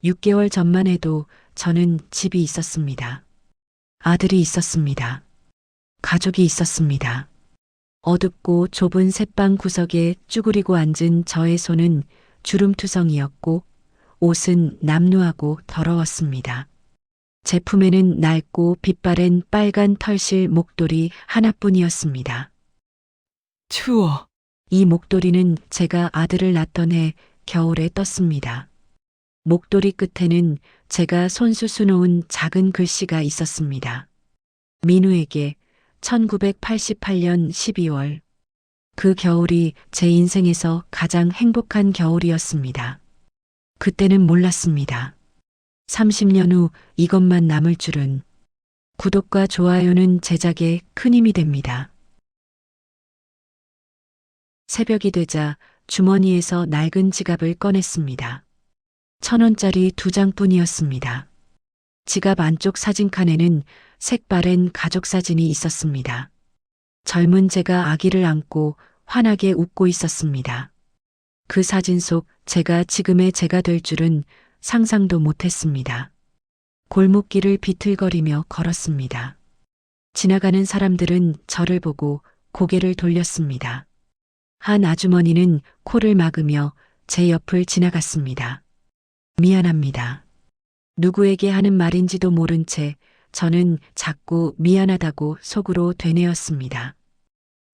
6개월 전만 해도 저는 집이 있었습니다. 아들이 있었습니다. 가족이 있었습니다. 어둡고 좁은 새방 구석에 쭈그리고 앉은 저의 손은 주름투성이었고 옷은 남루하고 더러웠습니다. 제품에는 낡고 빛바랜 빨간 털실 목도리 하나뿐이었습니다. 추워. 이 목도리는 제가 아들을 낳던 해 겨울에 떴습니다. 목도리 끝에는 제가 손수 수놓은 작은 글씨가 있었습니다. 민우에게 1988년 12월. 그 겨울이 제 인생에서 가장 행복한 겨울이었습니다. 그때는 몰랐습니다. 30년 후 이것만 남을 줄은. 구독과 좋아요는 제작에 큰 힘이 됩니다. 새벽이 되자 주머니에서 낡은 지갑을 꺼냈습니다. 1,000원짜리 2장뿐이었습니다. 지갑 안쪽 사진칸에는 색바랜 가족 사진이 있었습니다. 젊은 제가 아기를 안고 환하게 웃고 있었습니다. 그 사진 속 제가 지금의 제가 될 줄은 상상도 못했습니다. 골목길을 비틀거리며 걸었습니다. 지나가는 사람들은 저를 보고 고개를 돌렸습니다. 한 아주머니는 코를 막으며 제 옆을 지나갔습니다. 미안합니다. 누구에게 하는 말인지도 모른 채 저는 자꾸 미안하다고 속으로 되뇌었습니다.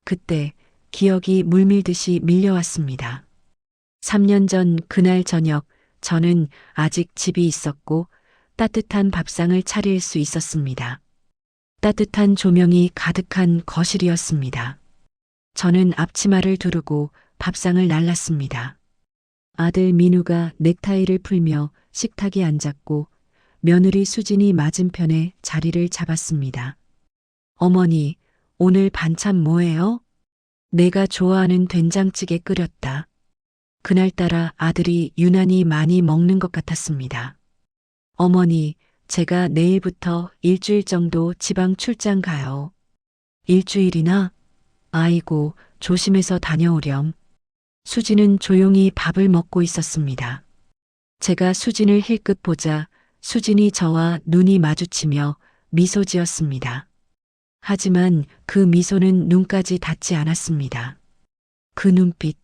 그때 기억이 물밀듯이 밀려왔습니다. 3년 전 그날 저녁 저는 아직 집이 있었고 따뜻한 밥상을 차릴 수 있었습니다. 따뜻한 조명이 가득한 거실이었습니다. 저는 앞치마를 두르고 밥상을 날랐습니다. 아들 민우가 넥타이를 풀며 식탁에 앉았고 며느리 수진이 맞은편에 자리를 잡았습니다. 어머니, 오늘 반찬 뭐예요? 내가 좋아하는 된장찌개 끓였다. 그날따라 아들이 유난히 많이 먹는 것 같았습니다. 어머니, 제가 내일부터 일주일 정도 지방 출장 가요. 일주일이나? 아이고, 조심해서 다녀오렴. 수진은 조용히 밥을 먹고 있었습니다. 제가 수진을 힐끗 보자 수진이 저와 눈이 마주치며 미소 지었습니다. 하지만 그 미소는 눈까지 닿지 않았습니다. 그 눈빛,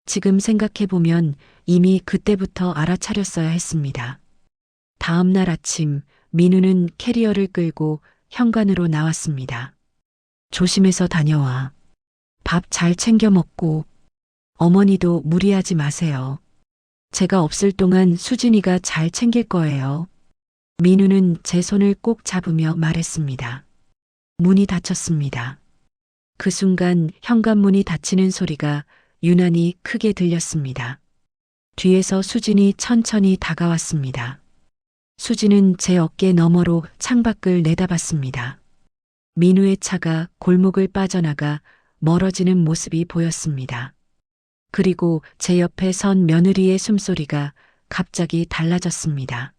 지금 생각해보면 이미 그때부터 알아차렸어야 했습니다. 다음 날 아침 민우는 캐리어를 끌고 현관으로 나왔습니다. 조심해서 다녀와. 밥 잘 챙겨 먹고. 어머니도 무리하지 마세요. 제가 없을 동안 수진이가 잘 챙길 거예요. 민우는 제 손을 꼭 잡으며 말했습니다. 문이 닫혔습니다. 그 순간 현관문이 닫히는 소리가 유난히 크게 들렸습니다. 뒤에서 수진이 천천히 다가왔습니다. 수진은 제 어깨 너머로 창밖을 내다봤습니다. 민우의 차가 골목을 빠져나가 멀어지는 모습이 보였습니다. 그리고 제 옆에 선 며느리의 숨소리가 갑자기 달라졌습니다.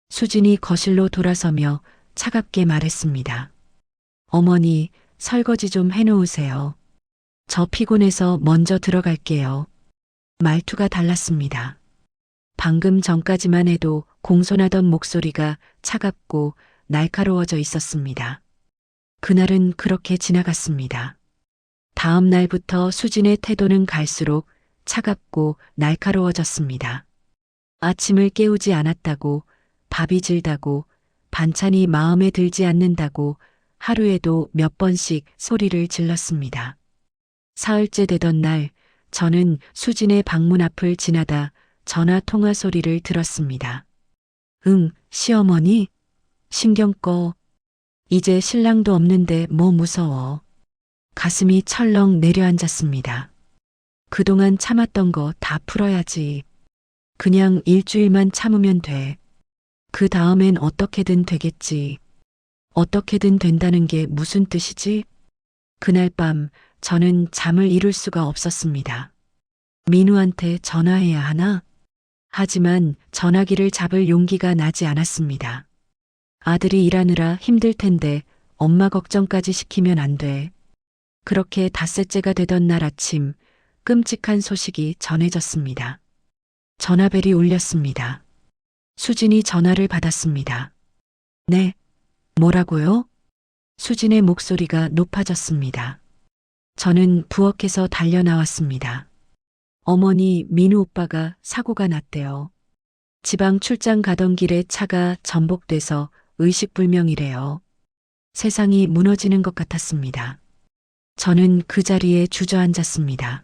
수진이 거실로 돌아서며 차갑게 말했습니다. 어머니, 설거지 좀 해놓으세요. 저 피곤해서 먼저 들어갈게요. 말투가 달랐습니다. 방금 전까지만 해도 공손하던 목소리가 차갑고 날카로워져 있었습니다. 그날은 그렇게 지나갔습니다. 다음 날부터 수진의 태도는 갈수록 차갑고 날카로워졌습니다. 아침을 깨우지 않았다고, 밥이 질다고, 반찬이 마음에 들지 않는다고 하루에도 몇 번씩 소리를 질렀습니다. 사흘째 되던 날 저는 수진의 방문 앞을 지나다 전화 통화 소리를 들었습니다. 응, 시어머니? 신경 꺼. 이제 신랑도 없는데 뭐 무서워. 가슴이 철렁 내려앉았습니다. 그동안 참았던 거 다 풀어야지. 그냥 일주일만 참으면 돼. 그 다음엔 어떻게든 되겠지. 어떻게든 된다는 게 무슨 뜻이지? 그날 밤 저는 잠을 이룰 수가 없었습니다. 민우한테 전화해야 하나? 하지만 전화기를 잡을 용기가 나지 않았습니다. 아들이 일하느라 힘들 텐데 엄마 걱정까지 시키면 안 돼. 그렇게 닷새째가 되던 날 아침 끔찍한 소식이 전해졌습니다. 전화벨이 울렸습니다. 수진이 전화를 받았습니다. 네, 뭐라고요? 수진의 목소리가 높아졌습니다. 저는 부엌에서 달려 나왔습니다. 어머니, 민우 오빠가 사고가 났대요. 지방 출장 가던 길에 차가 전복돼서 의식불명이래요. 세상이 무너지는 것 같았습니다. 저는 그 자리에 주저앉았습니다.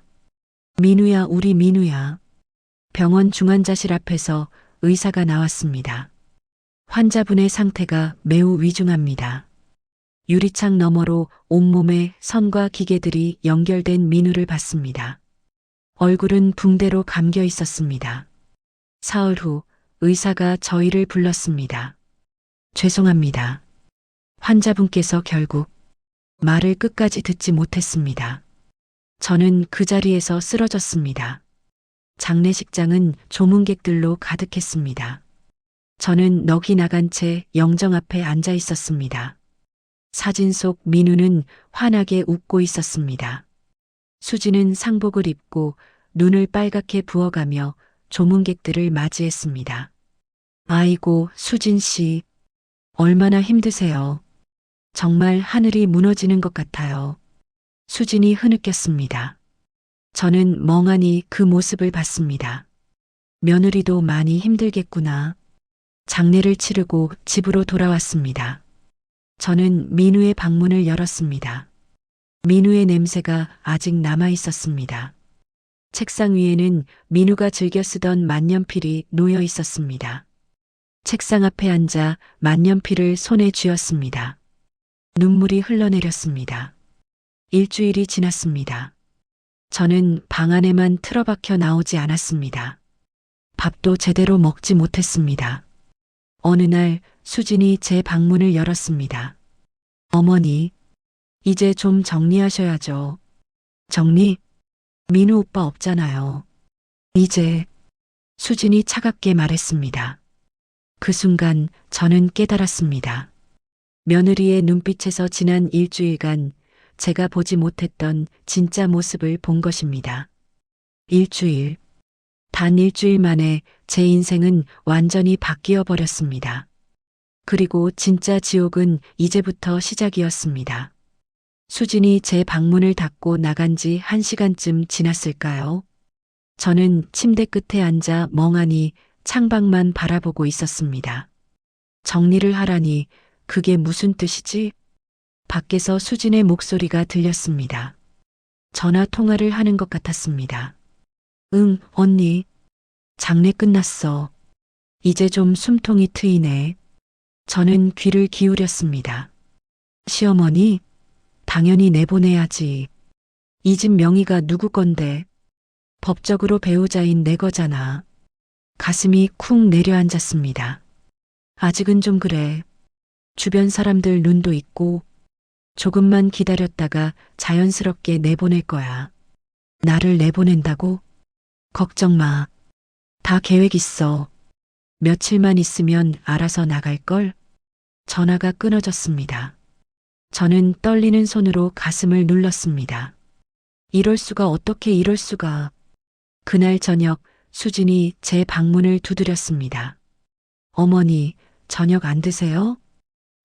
민우야, 우리 민우야. 병원 중환자실 앞에서 의사가 나왔습니다. 환자분의 상태가 매우 위중합니다. 유리창 너머로 온몸에 선과 기계들이 연결된 민우를 봤습니다. 얼굴은 붕대로 감겨 있었습니다. 사흘 후 의사가 저희를 불렀습니다. 죄송합니다. 환자분께서 결국 말을 끝까지 듣지 못했습니다. 저는 그 자리에서 쓰러졌습니다. 장례식장은 조문객들로 가득했습니다. 저는 넋이 나간 채 영정 앞에 앉아 있었습니다. 사진 속 민우는 환하게 웃고 있었습니다. 수지는 상복을 입고 눈을 빨갛게 부어가며 조문객들을 맞이했습니다. 아이고, 수진 씨, 얼마나 힘드세요. 정말 하늘이 무너지는 것 같아요. 수진이 흐느꼈습니다. 저는 멍하니 그 모습을 봤습니다. 며느리도 많이 힘들겠구나. 장례를 치르고 집으로 돌아왔습니다. 저는 민우의 방문을 열었습니다. 민우의 냄새가 아직 남아 있었습니다. 책상 위에는 민우가 즐겨 쓰던 만년필이 놓여 있었습니다. 책상 앞에 앉아 만년필을 손에 쥐었습니다. 눈물이 흘러내렸습니다. 일주일이 지났습니다. 저는 방 안에만 틀어박혀 나오지 않았습니다. 밥도 제대로 먹지 못했습니다. 어느 날 수진이 제 방문을 열었습니다. 어머니, 이제 좀 정리하셔야죠. 정리? 민우 오빠 없잖아요. 이제 수진이 차갑게 말했습니다. 그 순간 저는 깨달았습니다. 며느리의 눈빛에서 지난 일주일간 제가 보지 못했던 진짜 모습을 본 것입니다. 일주일. 단 일주일 만에 제 인생은 완전히 바뀌어 버렸습니다. 그리고 진짜 지옥은 이제부터 시작이었습니다. 수진이 제 방문을 닫고 나간 지 1시간쯤 지났을까요? 저는 침대 끝에 앉아 멍하니 창밖만 바라보고 있었습니다. 정리를 하라니 그게 무슨 뜻이지? 밖에서 수진의 목소리가 들렸습니다. 전화 통화를 하는 것 같았습니다. 응, 언니. 장례 끝났어. 이제 좀 숨통이 트이네. 저는 귀를 기울였습니다. 시어머니? 당연히 내보내야지. 이 집 명의가 누구 건데? 법적으로 배우자인 내 거잖아. 가슴이 쿵 내려앉았습니다. 아직은 좀 그래. 주변 사람들 눈도 있고 조금만 기다렸다가 자연스럽게 내보낼 거야. 나를 내보낸다고? 걱정 마. 다 계획 있어. 며칠만 있으면 알아서 나갈걸? 전화가 끊어졌습니다. 저는 떨리는 손으로 가슴을 눌렀습니다. 이럴 수가, 어떻게 이럴 수가. 그날 저녁 수진이 제 방문을 두드렸습니다. 어머니, 저녁 안 드세요?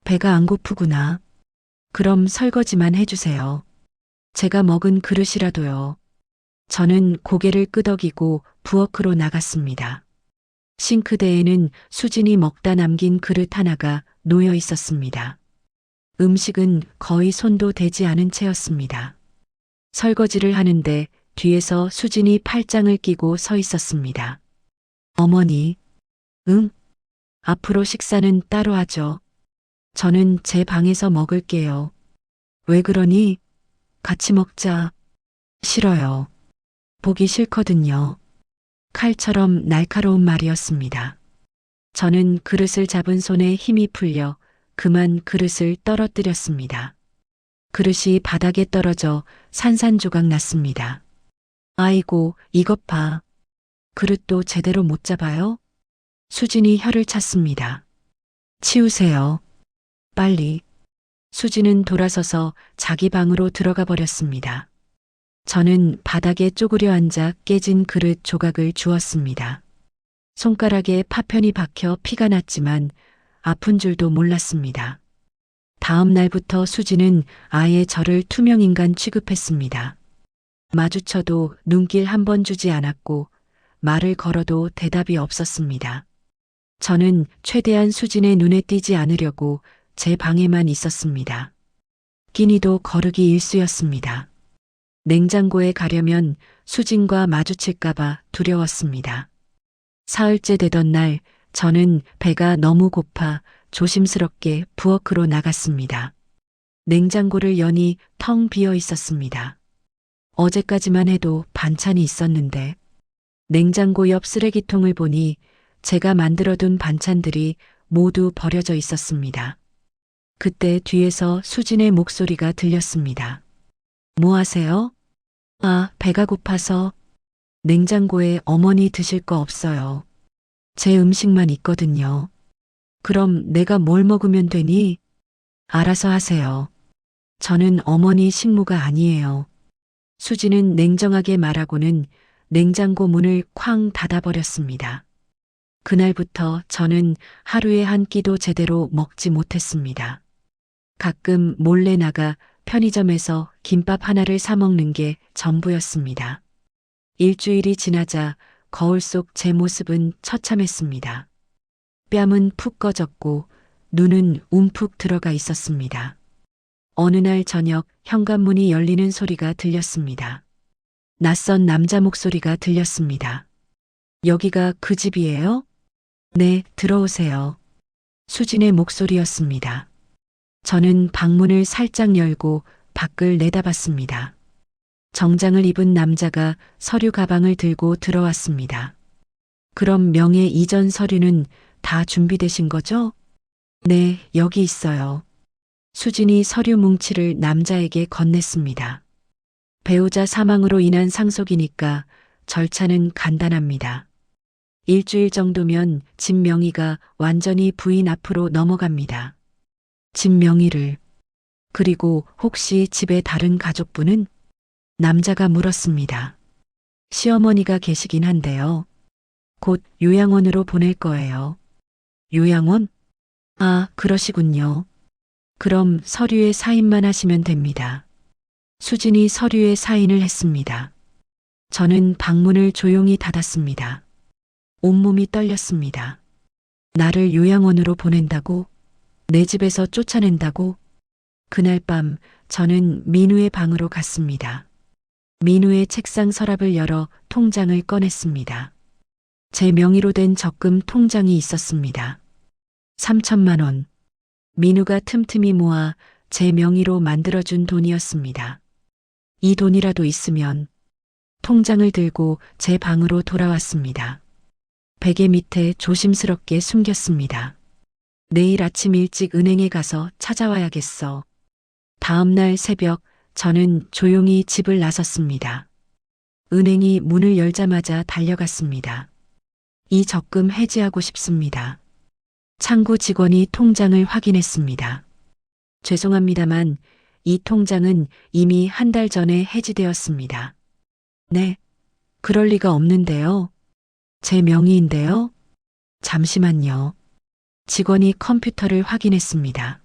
배가 안 고프구나. 그럼 설거지만 해주세요. 제가 먹은 그릇이라도요. 저는 고개를 끄덕이고 부엌으로 나갔습니다. 싱크대에는 수진이 먹다 남긴 그릇 하나가 놓여 있었습니다. 음식은 거의 손도 대지 않은 채였습니다. 설거지를 하는데 뒤에서 수진이 팔짱을 끼고 서 있었습니다. 어머니, 응? 앞으로 식사는 따로 하죠. 저는 제 방에서 먹을게요. 왜 그러니? 같이 먹자. 싫어요. 보기 싫거든요. 칼처럼 날카로운 말이었습니다. 저는 그릇을 잡은 손에 힘이 풀려 그만 그릇을 떨어뜨렸습니다. 그릇이 바닥에 떨어져 산산조각 났습니다. 아이고, 이것 봐. 그릇도 제대로 못 잡아요? 수진이 혀를 찼습니다. 치우세요. 빨리. 수진은 돌아서서 자기 방으로 들어가 버렸습니다. 저는 바닥에 쪼그려 앉아 깨진 그릇 조각을 주웠습니다. 손가락에 파편이 박혀 피가 났지만 아픈 줄도 몰랐습니다. 다음 날부터 수지는 아예 저를 투명인간 취급했습니다. 마주쳐도 눈길 한 번 주지 않았고 말을 걸어도 대답이 없었습니다. 저는 최대한 수진의 눈에 띄지 않으려고 제 방에만 있었습니다. 끼니도 거르기 일쑤였습니다. 냉장고에 가려면 수진과 마주칠까봐 두려웠습니다. 사흘째 되던 날 저는 배가 너무 고파 조심스럽게 부엌으로 나갔습니다. 냉장고를 여니 텅 비어 있었습니다. 어제까지만 해도 반찬이 있었는데 냉장고 옆 쓰레기통을 보니 제가 만들어둔 반찬들이 모두 버려져 있었습니다. 그때 뒤에서 수진의 목소리가 들렸습니다. 뭐 하세요? 아, 배가 고파서. 냉장고에 어머니 드실 거 없어요. 제 음식만 있거든요. 그럼 내가 뭘 먹으면 되니? 알아서 하세요. 저는 어머니 식모가 아니에요. 수지는 냉정하게 말하고는 냉장고 문을 쾅 닫아버렸습니다. 그날부터 저는 하루에 한 끼도 제대로 먹지 못했습니다. 가끔 몰래 나가 편의점에서 김밥 하나를 사 먹는 게 전부였습니다. 일주일이 지나자 거울 속 제 모습은 처참했습니다. 뺨은 푹 꺼졌고 눈은 움푹 들어가 있었습니다. 어느 날 저녁 현관문이 열리는 소리가 들렸습니다. 낯선 남자 목소리가 들렸습니다. 여기가 그 집이에요? 네, 들어오세요. 수진의 목소리였습니다. 저는 방문을 살짝 열고 밖을 내다봤습니다. 정장을 입은 남자가 서류 가방을 들고 들어왔습니다. 그럼 명예 이전 서류는 다 준비되신 거죠? 네, 여기 있어요. 수진이 서류 뭉치를 남자에게 건넸습니다. 배우자 사망으로 인한 상속이니까 절차는 간단합니다. 일주일 정도면 집 명의가 완전히 부인 앞으로 넘어갑니다. 집 명의를. 그리고 혹시 집에 다른 가족분은? 남자가 물었습니다. 시어머니가 계시긴 한데요. 곧 요양원으로 보낼 거예요. 요양원? 아, 그러시군요. 그럼 서류에 사인만 하시면 됩니다. 수진이 서류에 사인을 했습니다. 저는 방문을 조용히 닫았습니다. 온몸이 떨렸습니다. 나를 요양원으로 보낸다고? 내 집에서 쫓아낸다고? 그날 밤 저는 민우의 방으로 갔습니다. 민우의 책상 서랍을 열어 통장을 꺼냈습니다. 제 명의로 된 적금 통장이 있었습니다. 3천만 원. 민우가 틈틈이 모아 제 명의로 만들어준 돈이었습니다. 이 돈이라도 있으면. 통장을 들고 제 방으로 돌아왔습니다. 베개 밑에 조심스럽게 숨겼습니다. 내일 아침 일찍 은행에 가서 찾아와야겠어. 다음 날 새벽 저는 조용히 집을 나섰습니다. 은행이 문을 열자마자 달려갔습니다. 이 적금 해지하고 싶습니다. 창구 직원이 통장을 확인했습니다. 죄송합니다만 이 통장은 이미 한 달 전에 해지되었습니다. 네, 그럴 리가 없는데요. 제 명의인데요. 잠시만요. 직원이 컴퓨터를 확인했습니다.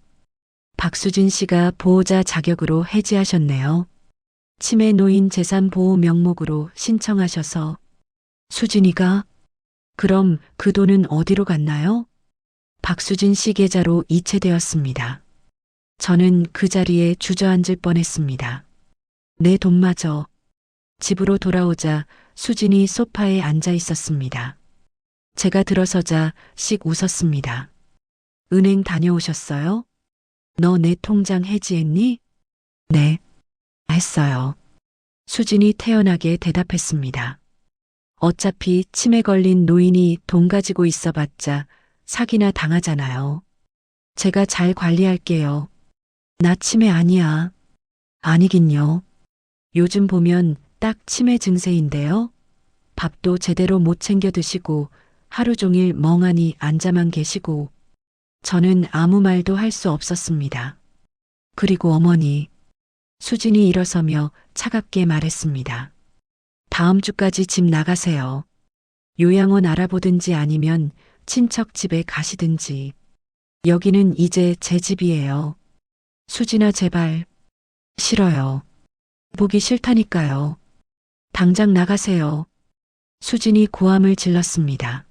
박수진 씨가 보호자 자격으로 해지하셨네요. 치매 노인 재산 보호 명목으로 신청하셔서. 수진이가? 그럼 그 돈은 어디로 갔나요? 박수진 씨 계좌로 이체되었습니다. 저는 그 자리에 주저앉을 뻔했습니다. 내 돈마저. 집으로 돌아오자 수진이 소파에 앉아 있었습니다. 제가 들어서자 씩 웃었습니다. 은행 다녀오셨어요? 너 내 통장 해지했니? 네, 했어요. 수진이 태연하게 대답했습니다. 어차피 치매 걸린 노인이 돈 가지고 있어봤자 사기나 당하잖아요. 제가 잘 관리할게요. 나 치매 아니야. 아니긴요. 요즘 보면 딱 치매 증세인데요. 밥도 제대로 못 챙겨 드시고 하루 종일 멍하니 앉아만 계시고. 저는 아무 말도 할 수 없었습니다. 그리고 어머니. 수진이 일어서며 차갑게 말했습니다. 다음 주까지 집 나가세요. 요양원 알아보든지 아니면 친척 집에 가시든지. 여기는 이제 제 집이에요. 수진아, 제발. 싫어요. 보기 싫다니까요. 당장 나가세요. 수진이 고함을 질렀습니다.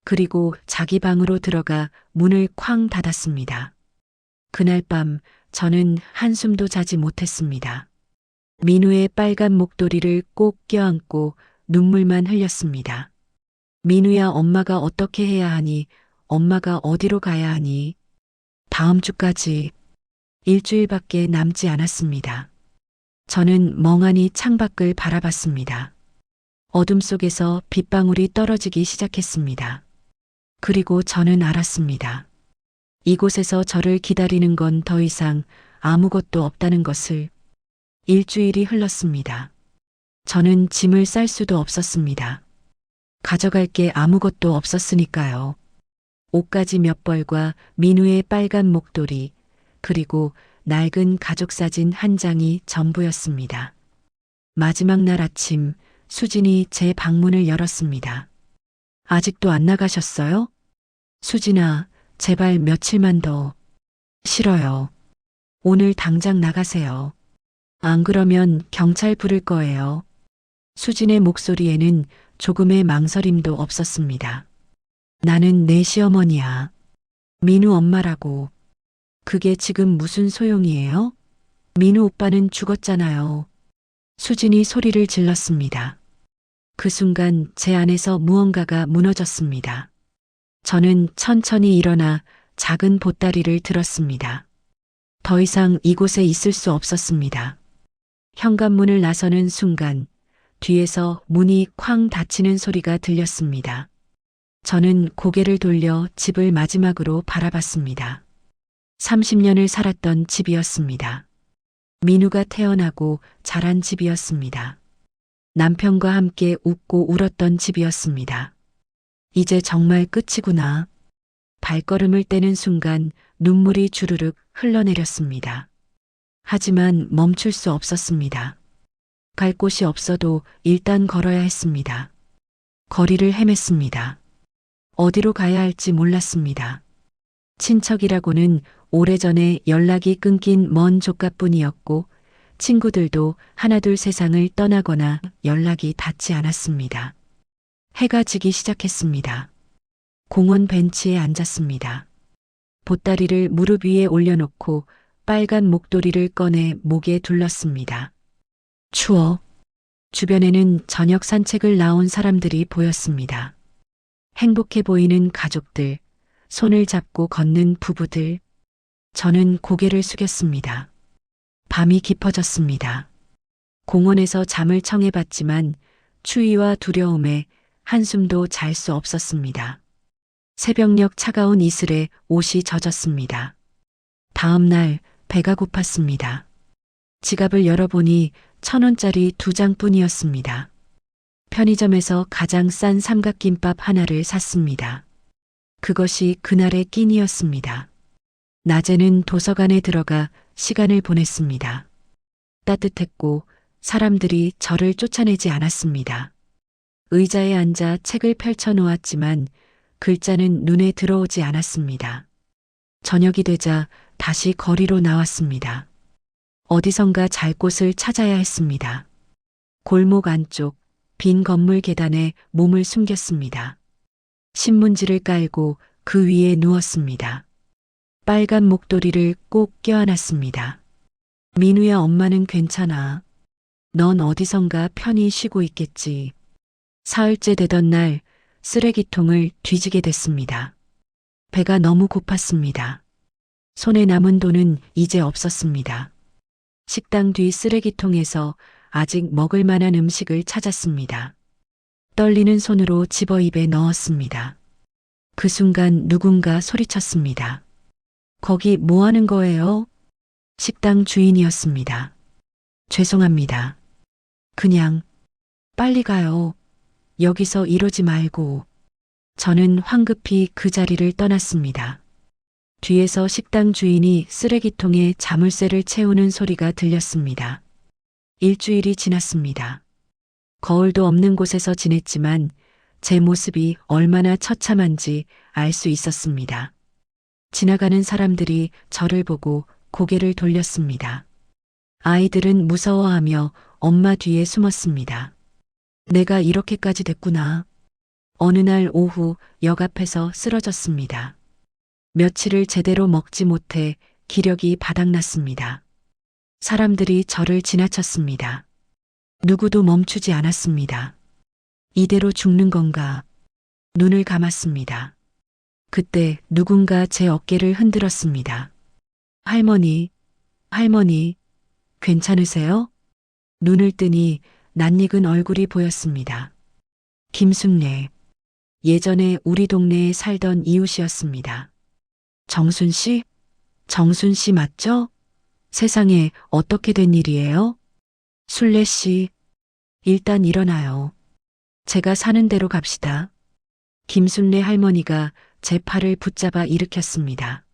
그리고 자기 방으로 들어가 문을 쾅 닫았습니다. 그날 밤 저는 한숨도 자지 못했습니다. 민우의 빨간 목도리를 꼭 껴안고 눈물만 흘렸습니다. 민우야, 엄마가 어떻게 해야 하니? 엄마가 어디로 가야 하니? 다음 주까지 일주일밖에 남지 않았습니다. 저는 멍하니 창밖을 바라봤습니다. 어둠 속에서 빗방울이 떨어지기 시작했습니다. 그리고 저는 알았습니다. 이곳에서 저를 기다리는 건 더 이상 아무것도 없다는 것을. 일주일이 흘렀습니다. 저는 짐을 쌀 수도 없었습니다. 가져갈 게 아무것도 없었으니까요. 옷가지 몇 벌과 민우의 빨간 목도리, 그리고 낡은 가족 사진 한 장이 전부였습니다. 마지막 날 아침, 수진이 제 방문을 열었습니다. 아직도 안 나가셨어요? 수진아, 제발 며칠만 더. 싫어요. 오늘 당장 나가세요. 안 그러면 경찰 부를 거예요. 수진의 목소리에는 조금의 망설임도 없었습니다. 나는 내 시어머니야. 민우 엄마라고. 그게 지금 무슨 소용이에요? 민우 오빠는 죽었잖아요. 수진이 소리를 질렀습니다. 그 순간 제 안에서 무언가가 무너졌습니다. 저는 천천히 일어나 작은 보따리를 들었습니다. 더 이상 이곳에 있을 수 없었습니다. 현관문을 나서는 순간 뒤에서 문이 쾅 닫히는 소리가 들렸습니다. 저는 고개를 돌려 집을 마지막으로 바라봤습니다. 30년을 살았던 집이었습니다. 민우가 태어나고 자란 집이었습니다. 남편과 함께 웃고 울었던 집이었습니다. 이제 정말 끝이구나. 발걸음을 떼는 순간 눈물이 주르륵 흘러내렸습니다. 하지만 멈출 수 없었습니다. 갈 곳이 없어도 일단 걸어야 했습니다. 거리를 헤맸습니다. 어디로 가야 할지 몰랐습니다. 친척이라고는 오래전에 연락이 끊긴 먼 조카뿐이었고 친구들도 하나둘 세상을 떠나거나 연락이 닿지 않았습니다. 해가 지기 시작했습니다. 공원 벤치에 앉았습니다. 보따리를 무릎 위에 올려놓고 빨간 목도리를 꺼내 목에 둘렀습니다. 추워. 주변에는 저녁 산책을 나온 사람들이 보였습니다. 행복해 보이는 가족들, 손을 잡고 걷는 부부들. 저는 고개를 숙였습니다. 밤이 깊어졌습니다. 공원에서 잠을 청해봤지만 추위와 두려움에 한숨도 잘 수 없었습니다. 새벽녘 차가운 이슬에 옷이 젖었습니다. 다음 날 배가 고팠습니다. 지갑을 열어보니 1,000원짜리 2장뿐이었습니다. 편의점에서 가장 싼 삼각김밥 하나를 샀습니다. 그것이 그날의 끼니였습니다. 낮에는 도서관에 들어가 시간을 보냈습니다. 따뜻했고 사람들이 저를 쫓아내지 않았습니다. 의자에 앉아 책을 펼쳐 놓았지만 글자는 눈에 들어오지 않았습니다. 저녁이 되자 다시 거리로 나왔습니다. 어디선가 잘 곳을 찾아야 했습니다. 골목 안쪽 빈 건물 계단에 몸을 숨겼습니다. 신문지를 깔고 그 위에 누웠습니다. 빨간 목도리를 꼭 껴안았습니다. 민우야, 엄마는 괜찮아. 넌 어디선가 편히 쉬고 있겠지. 사흘째 되던 날 쓰레기통을 뒤지게 됐습니다. 배가 너무 고팠습니다. 손에 남은 돈은 이제 없었습니다. 식당 뒤 쓰레기통에서 아직 먹을 만한 음식을 찾았습니다. 떨리는 손으로 집어 입에 넣었습니다. 그 순간 누군가 소리쳤습니다. 거기 뭐 하는 거예요? 식당 주인이었습니다. 죄송합니다. 그냥 빨리 가요. 여기서 이러지 말고. 저는 황급히 그 자리를 떠났습니다. 뒤에서 식당 주인이 쓰레기통에 자물쇠를 채우는 소리가 들렸습니다. 일주일이 지났습니다. 거울도 없는 곳에서 지냈지만 제 모습이 얼마나 처참한지 알 수 있었습니다. 지나가는 사람들이 저를 보고 고개를 돌렸습니다. 아이들은 무서워하며 엄마 뒤에 숨었습니다. 내가 이렇게까지 됐구나. 어느 날 오후 역 앞에서 쓰러졌습니다. 며칠을 제대로 먹지 못해 기력이 바닥났습니다. 사람들이 저를 지나쳤습니다. 누구도 멈추지 않았습니다. 이대로 죽는 건가? 눈을 감았습니다. 그때 누군가 제 어깨를 흔들었습니다. 할머니, 할머니, 괜찮으세요? 눈을 뜨니 낯익은 얼굴이 보였습니다. 김순례. 예전에 우리 동네에 살던 이웃이었습니다. 정순 씨? 정순 씨 맞죠? 세상에 어떻게 된 일이에요? 순례 씨, 일단 일어나요. 제가 사는 대로 갑시다. 김순례 할머니가 제 팔을 붙잡아 일으켰습니다.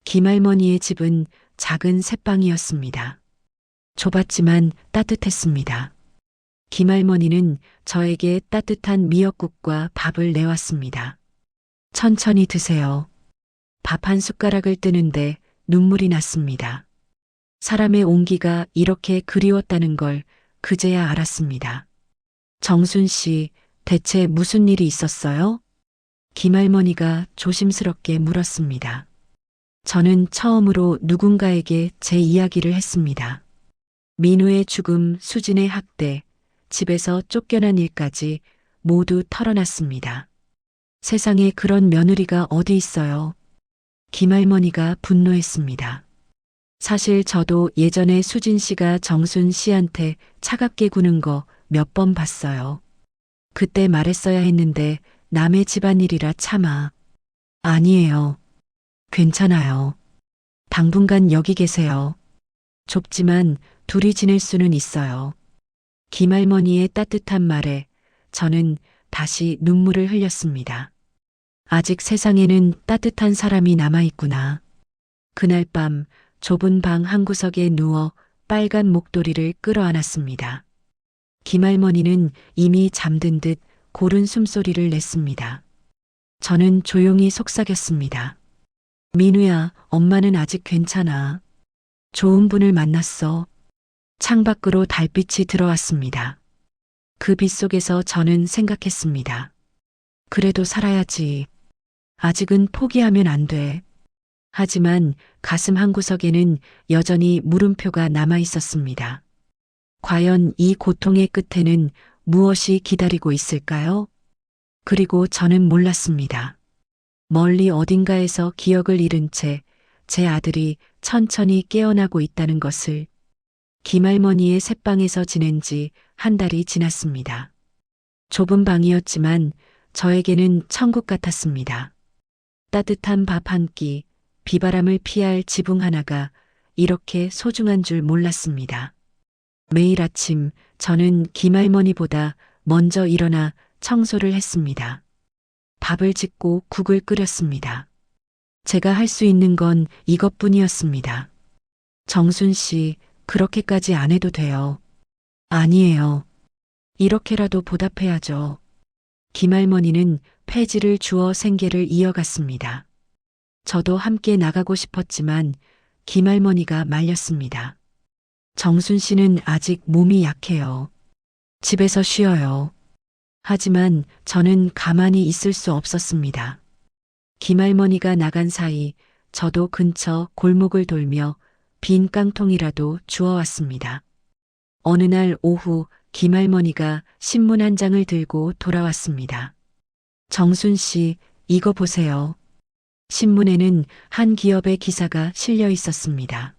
김할머니의 집은 작은 새방이었습니다. 좁았지만 따뜻했습니다. 김할머니는 저에게 따뜻한 미역국과 밥을 내왔습니다. 천천히 드세요. 밥 한 숟가락을 뜨는데 눈물이 났습니다. 사람의 온기가 이렇게 그리웠다는 걸 그제야 알았습니다. 정순 씨, 대체 무슨 일이 있었어요? 김할머니가 조심스럽게 물었습니다. 저는 처음으로 누군가에게 제 이야기를 했습니다. 민우의 죽음, 수진의 학대, 집에서 쫓겨난 일까지 모두 털어놨습니다. 세상에 그런 며느리가 어디 있어요? 김할머니가 분노했습니다. 사실 저도 예전에 수진 씨가 정순 씨한테 차갑게 구는 거 몇 번 봤어요. 그때 말했어야 했는데 남의 집안일이라 참아. 아니에요. 괜찮아요. 당분간 여기 계세요. 좁지만 둘이 지낼 수는 있어요. 김할머니의 따뜻한 말에 저는 다시 눈물을 흘렸습니다. 아직 세상에는 따뜻한 사람이 남아있구나. 그날 밤 좁은 방 한 구석에 누워 빨간 목도리를 끌어안았습니다. 김할머니는 이미 잠든 듯 고른 숨소리를 냈습니다. 저는 조용히 속삭였습니다. 민우야, 엄마는 아직 괜찮아. 좋은 분을 만났어. 창밖으로 달빛이 들어왔습니다. 그 빛 속에서 저는 생각했습니다. 그래도 살아야지. 아직은 포기하면 안 돼. 하지만 가슴 한구석에는 여전히 물음표가 남아 있었습니다. 과연 이 고통의 끝에는 무엇이 기다리고 있을까요? 그리고 저는 몰랐습니다. 멀리 어딘가에서 기억을 잃은 채 제 아들이 천천히 깨어나고 있다는 것을. 김할머니의 새방에서 지낸 지 한 달이 지났습니다. 좁은 방이었지만 저에게는 천국 같았습니다. 따뜻한 밥 한 끼, 비바람을 피할 지붕 하나가 이렇게 소중한 줄 몰랐습니다. 매일 아침 저는 김할머니보다 먼저 일어나 청소를 했습니다. 밥을 짓고 국을 끓였습니다. 제가 할 수 있는 건 이것뿐이었습니다. 정순 씨, 그렇게까지 안 해도 돼요. 아니에요. 이렇게라도 보답해야죠. 김할머니는 폐지를 주어 생계를 이어갔습니다. 저도 함께 나가고 싶었지만 김할머니가 말렸습니다. 정순 씨는 아직 몸이 약해요. 집에서 쉬어요. 하지만 저는 가만히 있을 수 없었습니다. 김할머니가 나간 사이 저도 근처 골목을 돌며 빈 깡통이라도 주워왔습니다. 어느 날 오후 김할머니가 신문 한 장을 들고 돌아왔습니다. 정순 씨, 이거 보세요. 신문에는 한 기업의 기사가 실려 있었습니다.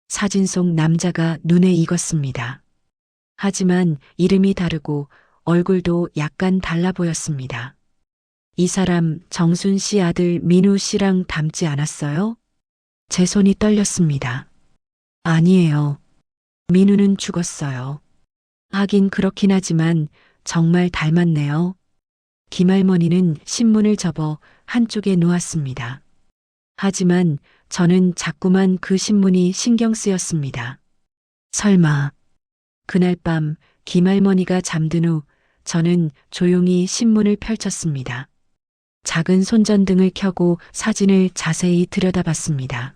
사진 속 남자가 눈에 익었습니다. 하지만 이름이 다르고 얼굴도 약간 달라 보였습니다. 이 사람 정순 씨 아들 민우 씨랑 닮지 않았어요? 제 손이 떨렸습니다. 아니에요. 민우는 죽었어요. 하긴 그렇긴 하지만 정말 닮았네요. 김할머니는 신문을 접어 한쪽에 놓았습니다. 하지만 저는 자꾸만 그 신문이 신경 쓰였습니다. 설마 그날 밤 김할머니가 잠든 후 저는 조용히 신문을 펼쳤습니다. 작은 손전등을 켜고 사진을 자세히 들여다봤습니다.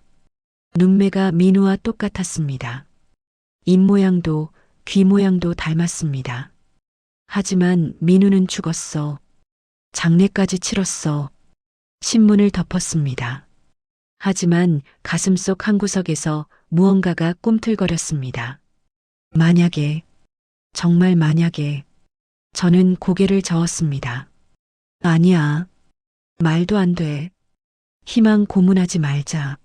눈매가 민우와 똑같았습니다. 입 모양도 귀 모양도 닮았습니다. 하지만 민우는 죽었어. 장례까지 치렀어. 신문을 덮었습니다. 하지만 가슴속 한 구석에서 무언가가 꿈틀거렸습니다. 만약에, 정말 만약에, 저는 고개를 저었습니다. 아니야. 말도 안 돼. 희망 고문하지 말자.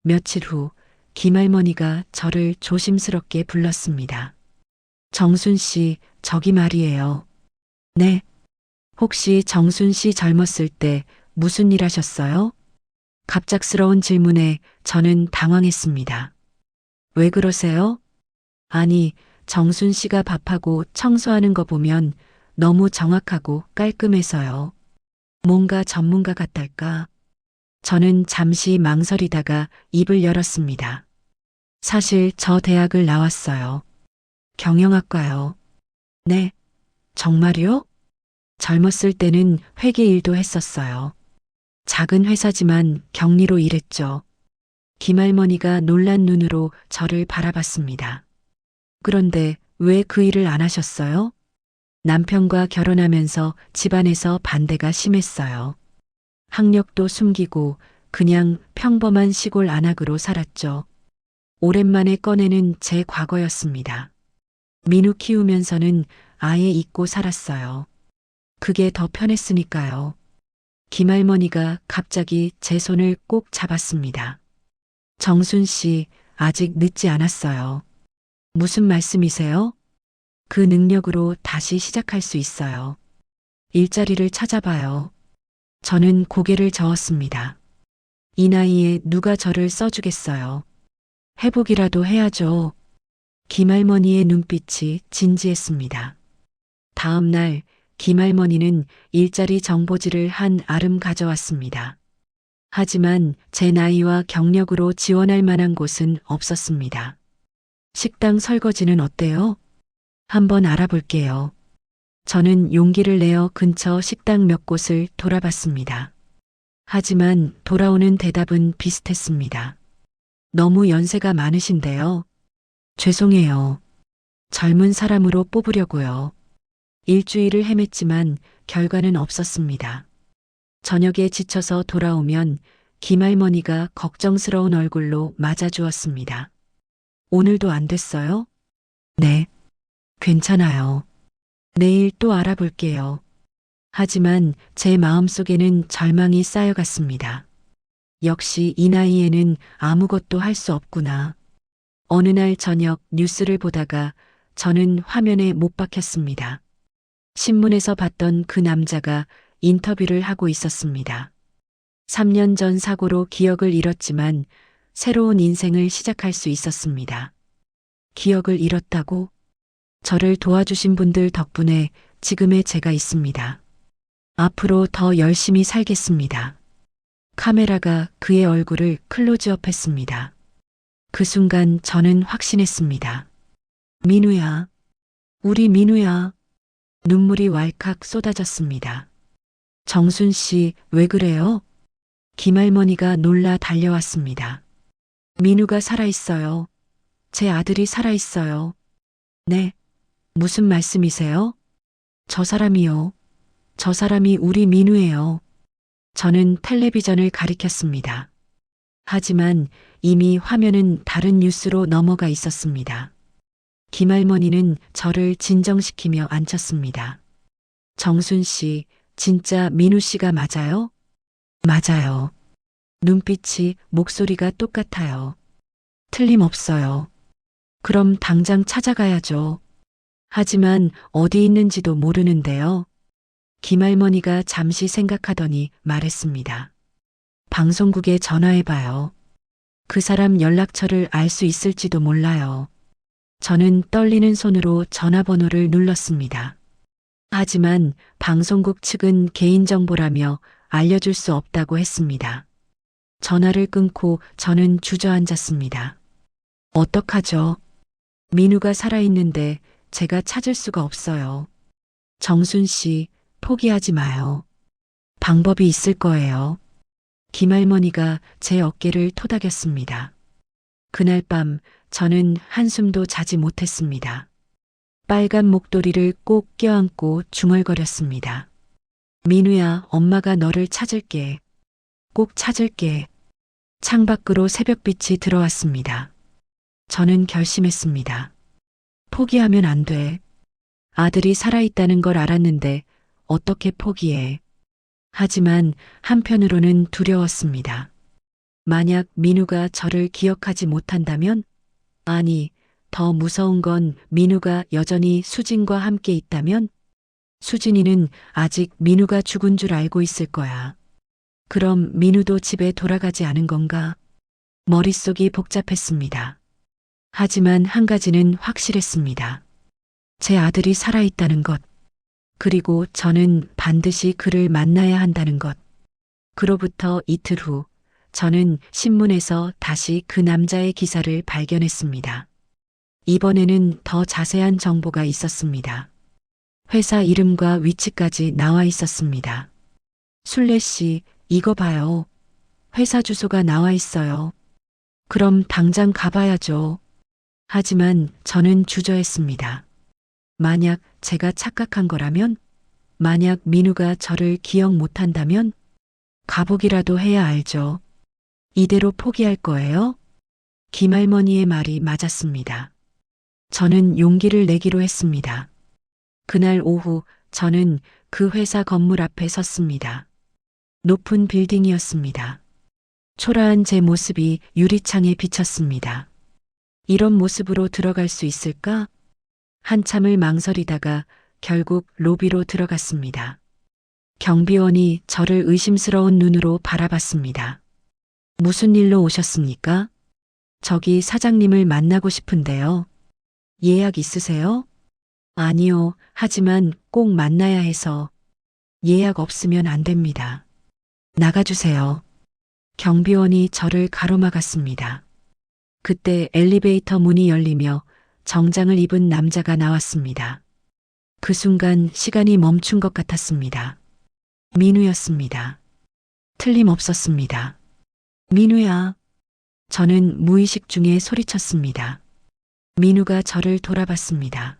며칠 후 김할머니가 저를 조심스럽게 불렀습니다. 정순 씨, 저기 말이에요. 네. 혹시 정순 씨 젊었을 때 무슨 일 하셨어요? 갑작스러운 질문에 저는 당황했습니다. 왜 그러세요? 아니, 정순 씨가 밥하고 청소하는 거 보면 너무 정확하고 깔끔해서요. 뭔가 전문가 같달까? 저는 잠시 망설이다가 입을 열었습니다. 사실 저 대학을 나왔어요. 경영학과요. 네, 정말요? 젊었을 때는 회계 일도 했었어요. 작은 회사지만 격리로 일했죠. 김할머니가 놀란 눈으로 저를 바라봤습니다. 그런데 왜 그 일을 안 하셨어요? 남편과 결혼하면서 집안에서 반대가 심했어요. 학력도 숨기고 그냥 평범한 시골 안악으로 살았죠. 오랜만에 꺼내는 제 과거였습니다. 민우 키우면서는 아예 잊고 살았어요. 그게 더 편했으니까요. 김할머니가 갑자기 제 손을 꼭 잡았습니다. 정순 씨, 아직 늦지 않았어요. 무슨 말씀이세요? 그 능력으로 다시 시작할 수 있어요. 일자리를 찾아봐요. 저는 고개를 저었습니다. 이 나이에 누가 저를 써주겠어요. 회복이라도 해야죠. 김할머니의 눈빛이 진지했습니다. 다음 날 김할머니는 일자리 정보지를 한 알음 가져왔습니다. 하지만 제 나이와 경력으로 지원할 만한 곳은 없었습니다. 식당 설거지는 어때요? 한번 알아볼게요. 저는 용기를 내어 근처 식당 몇 곳을 돌아봤습니다. 하지만 돌아오는 대답은 비슷했습니다. 너무 연세가 많으신데요. 죄송해요. 젊은 사람으로 뽑으려고요. 일주일을 헤맸지만 결과는 없었습니다. 저녁에 지쳐서 돌아오면 김할머니가 걱정스러운 얼굴로 맞아주었습니다. 오늘도 안 됐어요? 네. 괜찮아요. 내일 또 알아볼게요. 하지만 제 마음속에는 절망이 쌓여갔습니다. 역시 이 나이에는 아무것도 할 수 없구나. 어느 날 저녁 뉴스를 보다가 저는 화면에 못 박혔습니다. 신문에서 봤던 그 남자가 인터뷰를 하고 있었습니다. 3년 전 사고로 기억을 잃었지만 새로운 인생을 시작할 수 있었습니다. 기억을 잃었다고? 저를 도와주신 분들 덕분에 지금의 제가 있습니다. 앞으로 더 열심히 살겠습니다. 카메라가 그의 얼굴을 클로즈업했습니다. 그 순간 저는 확신했습니다. 민우야, 우리 민우야. 눈물이 왈칵 쏟아졌습니다. 정순 씨, 왜 그래요? 김할머니가 놀라 달려왔습니다. 민우가 살아있어요. 제 아들이 살아있어요. 네. 무슨 말씀이세요? 저 사람이요. 저 사람이 우리 민우예요. 저는 텔레비전을 가리켰습니다. 하지만 이미 화면은 다른 뉴스로 넘어가 있었습니다. 김할머니는 저를 진정시키며 앉혔습니다. 정순 씨, 진짜 민우 씨가 맞아요? 맞아요. 눈빛이, 목소리가 똑같아요. 틀림없어요. 그럼 당장 찾아가야죠. 하지만 어디 있는지도 모르는데요. 김할머니가 잠시 생각하더니 말했습니다. 방송국에 전화해봐요. 그 사람 연락처를 알 수 있을지도 몰라요. 저는 떨리는 손으로 전화번호를 눌렀습니다. 하지만 방송국 측은 개인정보라며 알려줄 수 없다고 했습니다. 전화를 끊고 저는 주저앉았습니다. 어떡하죠? 민우가 살아있는데 제가 찾을 수가 없어요. 정순 씨, 포기하지 마요. 방법이 있을 거예요. 김할머니가 제 어깨를 토닥였습니다. 그날 밤 저는 한숨도 자지 못했습니다. 빨간 목도리를 꼭 껴안고 중얼거렸습니다. 민우야, 엄마가 너를 찾을게. 꼭 찾을게. 창밖으로 새벽빛이 들어왔습니다. 저는 결심했습니다. 포기하면 안 돼. 아들이 살아있다는 걸 알았는데 어떻게 포기해. 하지만 한편으로는 두려웠습니다. 만약 민우가 저를 기억하지 못한다면? 아니, 더 무서운 건 민우가 여전히 수진과 함께 있다면? 수진이는 아직 민우가 죽은 줄 알고 있을 거야. 그럼 민우도 집에 돌아가지 않은 건가? 머릿속이 복잡했습니다. 하지만 한 가지는 확실했습니다. 제 아들이 살아있다는 것. 그리고 저는 반드시 그를 만나야 한다는 것. 그로부터 이틀 후, 저는 신문에서 다시 그 남자의 기사를 발견했습니다. 이번에는 더 자세한 정보가 있었습니다. 회사 이름과 위치까지 나와 있었습니다. 순례 씨, 이거 봐요. 회사 주소가 나와 있어요. 그럼 당장 가봐야죠. 하지만 저는 주저했습니다. 만약 제가 착각한 거라면? 만약 민우가 저를 기억 못한다면? 가보기라도 해야 알죠. 이대로 포기할 거예요? 김할머니의 말이 맞았습니다. 저는 용기를 내기로 했습니다. 그날 오후 저는 그 회사 건물 앞에 섰습니다. 높은 빌딩이었습니다. 초라한 제 모습이 유리창에 비쳤습니다. 이런 모습으로 들어갈 수 있을까? 한참을 망설이다가 결국 로비로 들어갔습니다. 경비원이 저를 의심스러운 눈으로 바라봤습니다. 무슨 일로 오셨습니까? 저기 사장님을 만나고 싶은데요. 예약 있으세요? 아니요. 하지만 꼭 만나야 해서. 예약 없으면 안 됩니다. 나가주세요. 경비원이 저를 가로막았습니다. 그때 엘리베이터 문이 열리며 정장을 입은 남자가 나왔습니다. 그 순간 시간이 멈춘 것 같았습니다. 민우였습니다. 틀림없었습니다. 민우야. 저는 무의식 중에 소리쳤습니다. 민우가 저를 돌아봤습니다.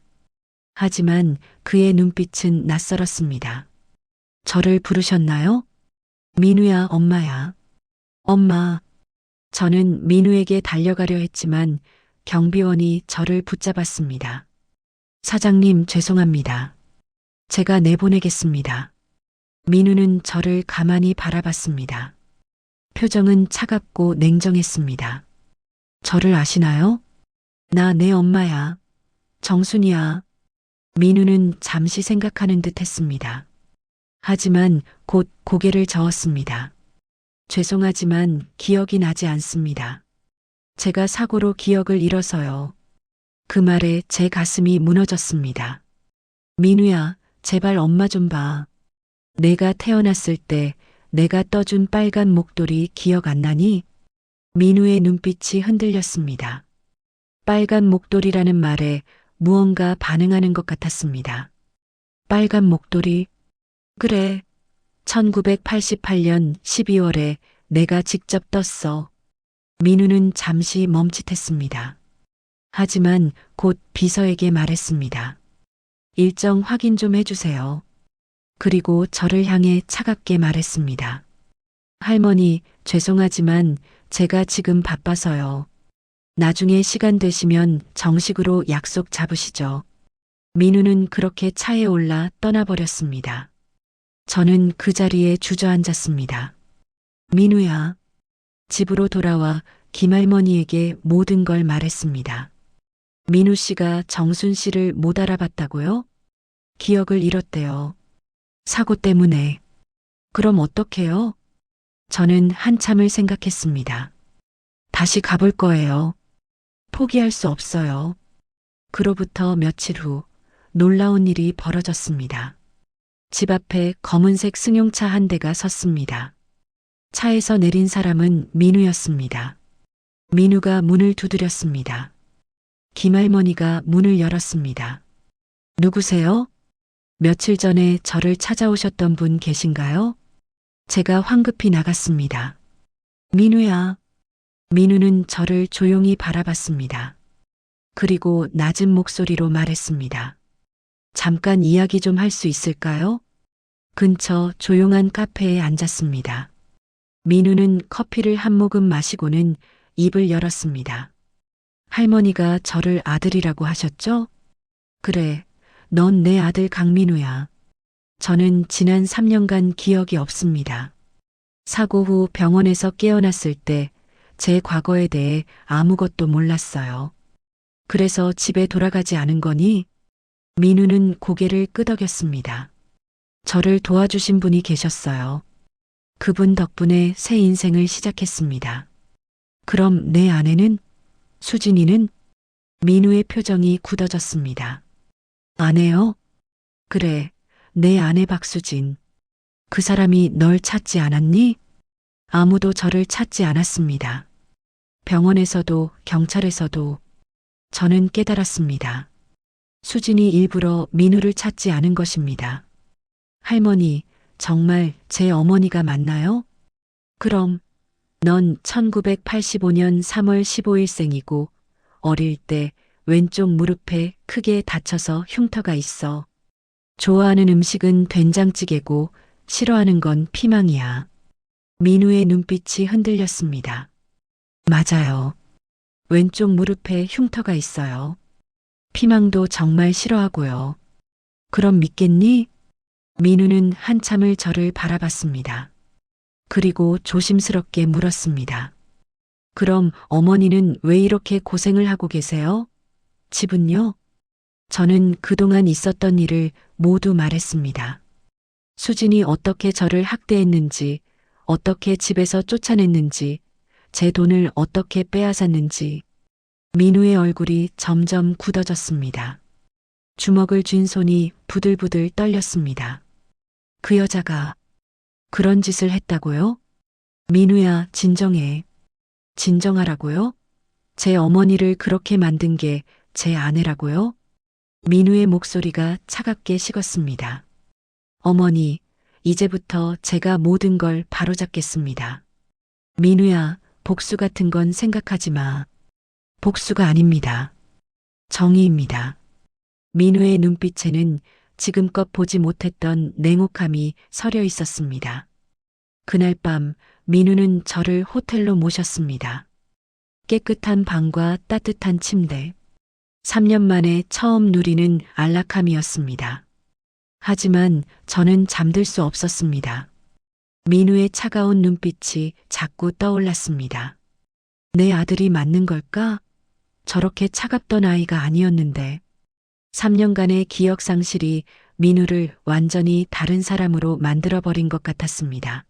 하지만 그의 눈빛은 낯설었습니다. 저를 부르셨나요? 민우야, 엄마야. 엄마. 저는 민우에게 달려가려 했지만 경비원이 저를 붙잡았습니다. 사장님, 죄송합니다. 제가 내보내겠습니다. 민우는 저를 가만히 바라봤습니다. 표정은 차갑고 냉정했습니다. 저를 아시나요? 나 내 엄마야. 정순이야. 민우는 잠시 생각하는 듯 했습니다. 하지만 곧 고개를 저었습니다. 죄송하지만 기억이 나지 않습니다. 제가 사고로 기억을 잃어서요. 그 말에 제 가슴이 무너졌습니다. 민우야, 제발 엄마 좀 봐. 내가 태어났을 때 내가 떠준 빨간 목도리 기억 안 나니? 민우의 눈빛이 흔들렸습니다. 빨간 목도리라는 말에 무언가 반응하는 것 같았습니다. 빨간 목도리? 그래. 1988년 12월에 내가 직접 떴어. 민우는 잠시 멈칫했습니다. 하지만 곧 비서에게 말했습니다. 일정 확인 좀 해주세요. 그리고 저를 향해 차갑게 말했습니다. 할머니, 죄송하지만 제가 지금 바빠서요. 나중에 시간 되시면 정식으로 약속 잡으시죠. 민우는 그렇게 차에 올라 떠나버렸습니다. 저는 그 자리에 주저앉았습니다. 민우야. 집으로 돌아와 김할머니에게 모든 걸 말했습니다. 민우 씨가 정순 씨를 못 알아봤다고요? 기억을 잃었대요. 사고 때문에. 그럼 어떡해요? 저는 한참을 생각했습니다. 다시 가볼 거예요. 포기할 수 없어요. 그로부터 며칠 후 놀라운 일이 벌어졌습니다. 집 앞에 검은색 승용차 한 대가 섰습니다. 차에서 내린 사람은 민우였습니다. 민우가 문을 두드렸습니다. 김할머니가 문을 열었습니다. 누구세요? 며칠 전에 저를 찾아오셨던 분 계신가요? 제가 황급히 나갔습니다. 민우야. 민우는 저를 조용히 바라봤습니다. 그리고 낮은 목소리로 말했습니다. 잠깐 이야기 좀 할 수 있을까요? 근처 조용한 카페에 앉았습니다. 민우는 커피를 한 모금 마시고는 입을 열었습니다. 할머니가 저를 아들이라고 하셨죠? 그래, 넌 내 아들 강민우야. 저는 지난 3년간 기억이 없습니다. 사고 후 병원에서 깨어났을 때 제 과거에 대해 아무것도 몰랐어요. 그래서 집에 돌아가지 않은 거니? 민우는 고개를 끄덕였습니다. 저를 도와주신 분이 계셨어요. 그분 덕분에 새 인생을 시작했습니다. 그럼 내 아내는? 수진이는? 민우의 표정이 굳어졌습니다. 아내요? 그래, 내 아내 박수진. 그 사람이 널 찾지 않았니? 아무도 저를 찾지 않았습니다. 병원에서도 경찰에서도 저는 깨달았습니다. 수진이 일부러 민우를 찾지 않은 것입니다. 할머니, 정말 제 어머니가 맞나요? 그럼 넌 1985년 3월 15일생이고 어릴 때 왼쪽 무릎에 크게 다쳐서 흉터가 있어. 좋아하는 음식은 된장찌개고 싫어하는 건 피망이야. 민우의 눈빛이 흔들렸습니다. 맞아요. 왼쪽 무릎에 흉터가 있어요. 피망도 정말 싫어하고요. 그럼 믿겠니? 민우는 한참을 저를 바라봤습니다. 그리고 조심스럽게 물었습니다. 그럼 어머니는 왜 이렇게 고생을 하고 계세요? 집은요? 저는 그동안 있었던 일을 모두 말했습니다. 수진이 어떻게 저를 학대했는지, 어떻게 집에서 쫓아냈는지, 제 돈을 어떻게 빼앗았는지. 민우의 얼굴이 점점 굳어졌습니다. 주먹을 쥔 손이 부들부들 떨렸습니다. 그 여자가 그런 짓을 했다고요? 민우야, 진정해. 진정하라고요? 제 어머니를 그렇게 만든 게 제 아내라고요? 민우의 목소리가 차갑게 식었습니다. 어머니, 이제부터 제가 모든 걸 바로잡겠습니다. 민우야, 복수 같은 건 생각하지 마. 복수가 아닙니다. 정의입니다. 민우의 눈빛에는 지금껏 보지 못했던 냉혹함이 서려 있었습니다. 그날 밤 민우는 저를 호텔로 모셨습니다. 깨끗한 방과 따뜻한 침대. 3년 만에 처음 누리는 안락함이었습니다. 하지만 저는 잠들 수 없었습니다. 민우의 차가운 눈빛이 자꾸 떠올랐습니다. 내 아들이 맞는 걸까? 저렇게 차갑던 아이가 아니었는데. 3년간의 기억 상실이 민우를 완전히 다른 사람으로 만들어버린 것 같았습니다.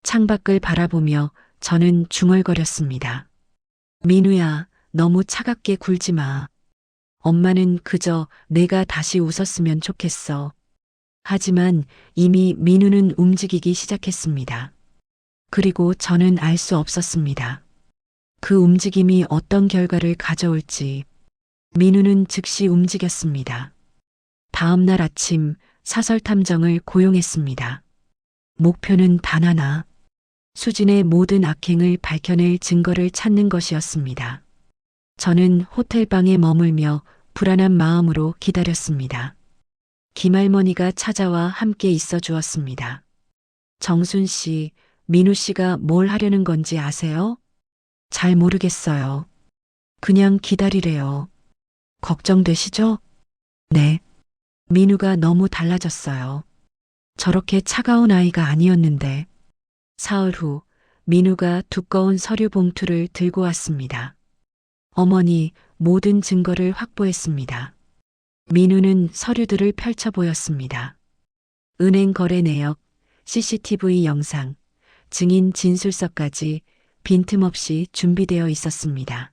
창밖을 바라보며 저는 중얼거렸습니다. 민우야, 너무 차갑게 굴지 마. 엄마는 그저 내가 다시 웃었으면 좋겠어. 하지만 이미 민우는 움직이기 시작했습니다. 그리고 저는 알 수 없었습니다. 그 움직임이 어떤 결과를 가져올지. 민우는 즉시 움직였습니다. 다음 날 아침 사설 탐정을 고용했습니다. 목표는 단 하나. 수진의 모든 악행을 밝혀낼 증거를 찾는 것이었습니다. 저는 호텔방에 머물며 불안한 마음으로 기다렸습니다. 김할머니가 찾아와 함께 있어 주었습니다. 정순 씨, 민우 씨가 뭘 하려는 건지 아세요? 잘 모르겠어요. 그냥 기다리래요. 걱정되시죠? 네. 민우가 너무 달라졌어요. 저렇게 차가운 아이가 아니었는데. 사흘 후 민우가 두꺼운 서류 봉투를 들고 왔습니다. 어머니, 모든 증거를 확보했습니다. 민우는 서류들을 펼쳐 보였습니다. 은행 거래 내역, CCTV 영상, 증인 진술서까지 빈틈없이 준비되어 있었습니다.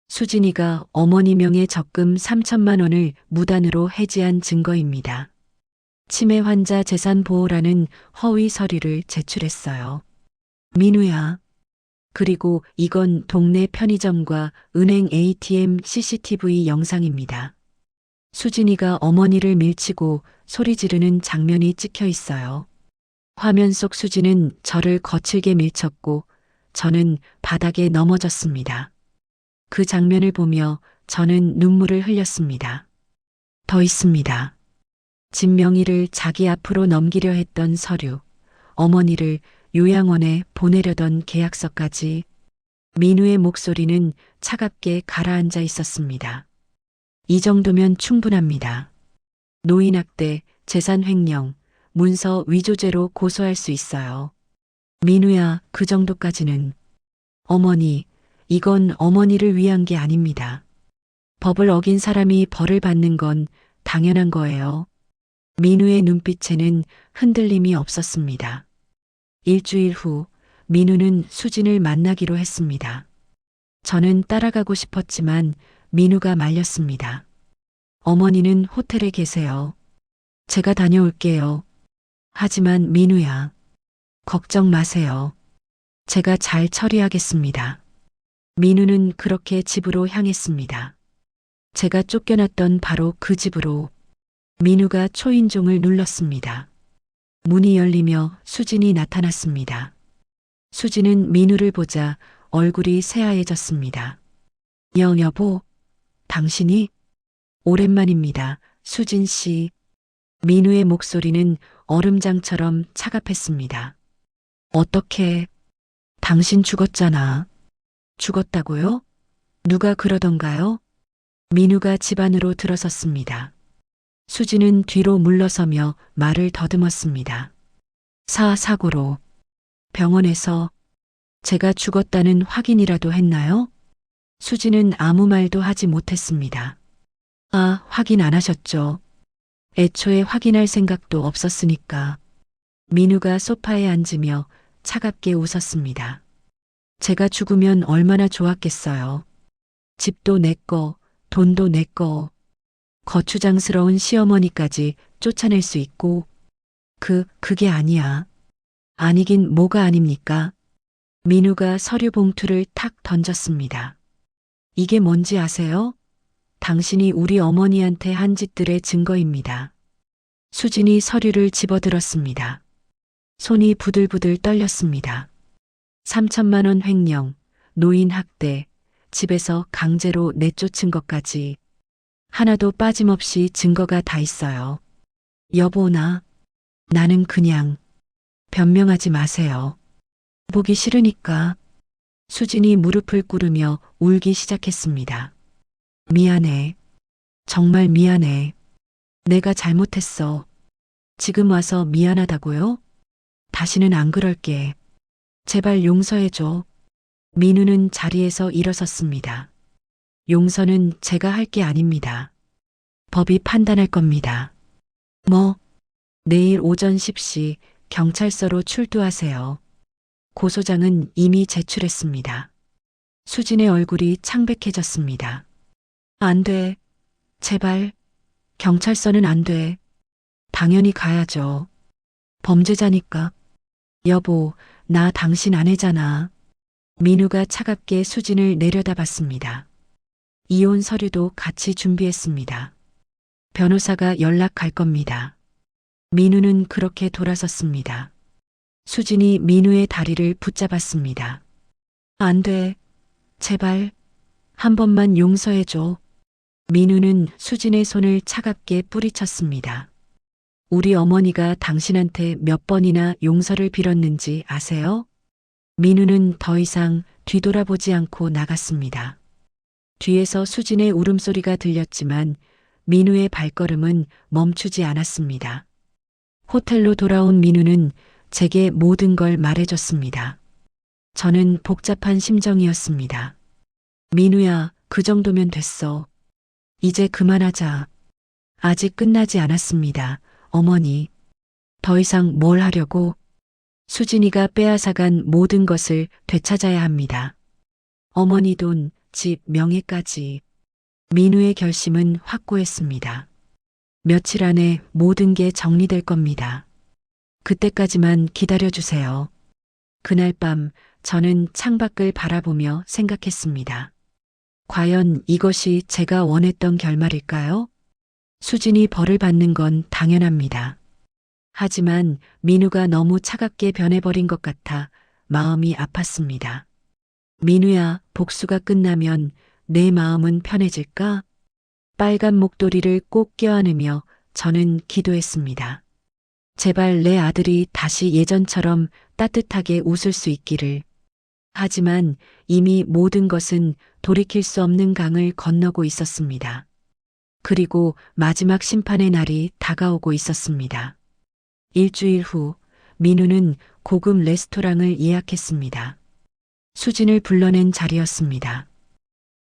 수진이가 어머니 명의 적금 3천만 원을 무단으로 해지한 증거입니다. 치매 환자 재산 보호라는 허위 서류를 제출했어요. 민우야. 그리고 이건 동네 편의점과 은행 ATM CCTV 영상입니다. 수진이가 어머니를 밀치고 소리 지르는 장면이 찍혀 있어요. 화면 속 수진은 저를 거칠게 밀쳤고 저는 바닥에 넘어졌습니다. 그 장면을 보며 저는 눈물을 흘렸습니다. 더 있습니다. 집 명의를 자기 앞으로 넘기려 했던 서류, 어머니를 요양원에 보내려던 계약서까지. 민우의 목소리는 차갑게 가라앉아 있었습니다. 이 정도면 충분합니다. 노인학대, 재산 횡령, 문서 위조죄로 고소할 수 있어요. 민우야, 그 정도까지는. 어머니, 이건 어머니를 위한 게 아닙니다. 법을 어긴 사람이 벌을 받는 건 당연한 거예요. 민우의 눈빛에는 흔들림이 없었습니다. 일주일 후 민우는 수진을 만나기로 했습니다. 저는 따라가고 싶었지만 민우가 말렸습니다. 어머니는 호텔에 계세요. 제가 다녀올게요. 하지만 민우야, 걱정 마세요. 제가 잘 처리하겠습니다. 민우는 그렇게 집으로 향했습니다. 제가 쫓겨났던 바로 그 집으로. 민우가 초인종을 눌렀습니다. 문이 열리며 수진이 나타났습니다. 수진은 민우를 보자 얼굴이 새하얘졌습니다. 여보, 당신이? 오랜만입니다, 수진 씨. 민우의 목소리는 얼음장처럼 차갑했습니다. 어떻게? 당신 죽었잖아. 죽었다고요? 누가 그러던가요? 민우가 집 안으로 들어섰습니다. 수진은 뒤로 물러서며 말을 더듬었습니다. 사고로. 병원에서. 제가 죽었다는 확인이라도 했나요? 수진은 아무 말도 하지 못했습니다. 확인 안 하셨죠? 애초에 확인할 생각도 없었으니까. 민우가 소파에 앉으며 차갑게 웃었습니다. 제가 죽으면 얼마나 좋았겠어요. 집도 내 거, 돈도 내 거. 거추장스러운 시어머니까지 쫓아낼 수 있고. 그게 아니야. 아니긴 뭐가 아닙니까? 민우가 서류 봉투를 탁 던졌습니다. 이게 뭔지 아세요? 당신이 우리 어머니한테 한 짓들의 증거입니다. 수진이 서류를 집어들었습니다. 손이 부들부들 떨렸습니다. 3천만 원 횡령, 노인 학대, 집에서 강제로 내쫓은 것까지. 하나도 빠짐없이 증거가 다 있어요. 여보, 나는 그냥. 변명하지 마세요. 보기 싫으니까. 수진이 무릎을 꿇으며 울기 시작했습니다. 미안해. 정말 미안해. 내가 잘못했어. 지금 와서 미안하다고요? 다시는 안 그럴게. 제발 용서해줘. 민우는 자리에서 일어섰습니다. 용서는 제가 할 게 아닙니다. 법이 판단할 겁니다. 내일 오전 10시 경찰서로 출두하세요. 고소장은 이미 제출했습니다. 수진의 얼굴이 창백해졌습니다. 안 돼. 제발. 경찰서는 안 돼. 당연히 가야죠. 범죄자니까. 여보, 나 당신 아내잖아. 민우가 차갑게 수진을 내려다봤습니다. 이혼 서류도 같이 준비했습니다. 변호사가 연락할 겁니다. 민우는 그렇게 돌아섰습니다. 수진이 민우의 다리를 붙잡았습니다. 안 돼. 제발. 한 번만 용서해줘. 민우는 수진의 손을 차갑게 뿌리쳤습니다. 우리 어머니가 당신한테 몇 번이나 용서를 빌었는지 아세요? 민우는 더 이상 뒤돌아보지 않고 나갔습니다. 뒤에서 수진의 울음소리가 들렸지만 민우의 발걸음은 멈추지 않았습니다. 호텔로 돌아온 민우는 제게 모든 걸 말해줬습니다. 저는 복잡한 심정이었습니다. 민우야, 그 정도면 됐어. 이제 그만하자. 아직 끝나지 않았습니다, 어머니. 더 이상 뭘 하려고? 수진이가 빼앗아간 모든 것을 되찾아야 합니다. 어머니 돈, 집, 명예까지. 민우의 결심은 확고했습니다. 며칠 안에 모든 게 정리될 겁니다. 그때까지만 기다려주세요. 그날 밤 저는 창밖을 바라보며 생각했습니다. 과연 이것이 제가 원했던 결말일까요? 수진이 벌을 받는 건 당연합니다. 하지만 민우가 너무 차갑게 변해버린 것 같아 마음이 아팠습니다. 민우야, 복수가 끝나면 내 마음은 편해질까? 빨간 목도리를 꼭 껴안으며 저는 기도했습니다. 제발 내 아들이 다시 예전처럼 따뜻하게 웃을 수 있기를. 하지만 이미 모든 것은 돌이킬 수 없는 강을 건너고 있었습니다. 그리고 마지막 심판의 날이 다가오고 있었습니다. 일주일 후 민우는 고급 레스토랑을 예약했습니다. 수진을 불러낸 자리였습니다.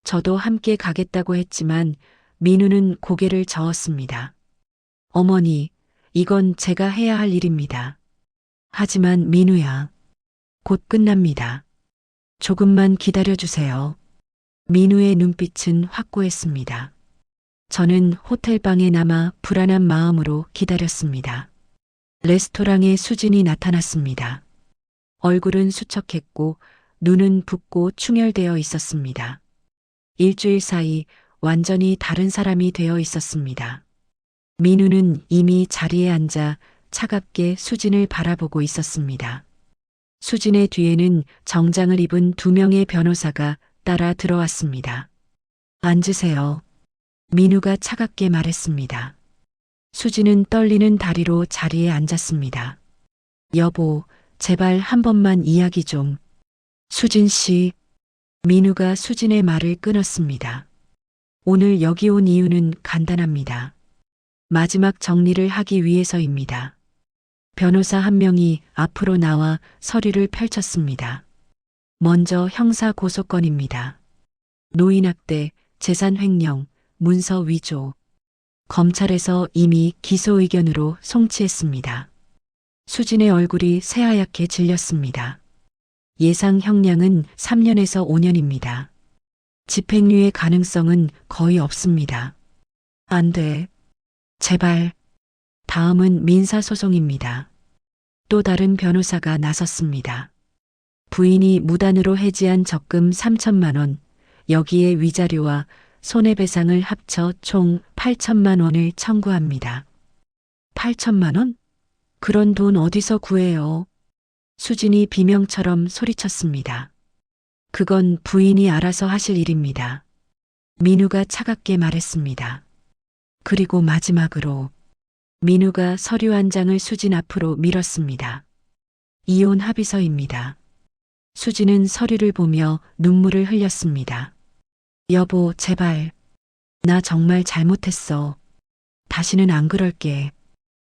저도 함께 가겠다고 했지만 민우는 고개를 저었습니다. 어머니, 이건 제가 해야 할 일입니다. 하지만 민우야, 곧 끝납니다. 조금만 기다려주세요. 민우의 눈빛은 확고했습니다. 저는 호텔방에 남아 불안한 마음으로 기다렸습니다. 레스토랑에 수진이 나타났습니다. 얼굴은 수척했고 눈은 붓고 충혈되어 있었습니다. 일주일 사이 완전히 다른 사람이 되어 있었습니다. 민우는 이미 자리에 앉아 차갑게 수진을 바라보고 있었습니다. 수진의 뒤에는 정장을 입은 2명의 변호사가 따라 들어왔습니다. 앉으세요. 민우가 차갑게 말했습니다. 수진은 떨리는 다리로 자리에 앉았습니다. 여보, 제발 한 번만 이야기 좀. 수진 씨. 민우가 수진의 말을 끊었습니다. 오늘 여기 온 이유는 간단합니다. 마지막 정리를 하기 위해서입니다. 변호사 한 명이 앞으로 나와 서류를 펼쳤습니다. 먼저 형사 고소건입니다. 노인학대, 재산 횡령, 문서 위조. 검찰에서 이미 기소 의견으로 송치했습니다. 수진의 얼굴이 새하얗게 질렸습니다. 예상 형량은 3년에서 5년입니다. 집행유예 가능성은 거의 없습니다. 안 돼. 제발. 다음은 민사소송입니다. 또 다른 변호사가 나섰습니다. 부인이 무단으로 해지한 적금 3천만 원, 여기에 위자료와 손해배상을 합쳐 총 8천만 원을 청구합니다. 8천만 원? 그런 돈 어디서 구해요? 수진이 비명처럼 소리쳤습니다. 그건 부인이 알아서 하실 일입니다. 민우가 차갑게 말했습니다. 그리고 마지막으로 민우가 서류 한 장을 수진 앞으로 밀었습니다. 이혼 합의서입니다. 수진은 서류를 보며 눈물을 흘렸습니다. 여보, 제발. 나 정말 잘못했어. 다시는 안 그럴게.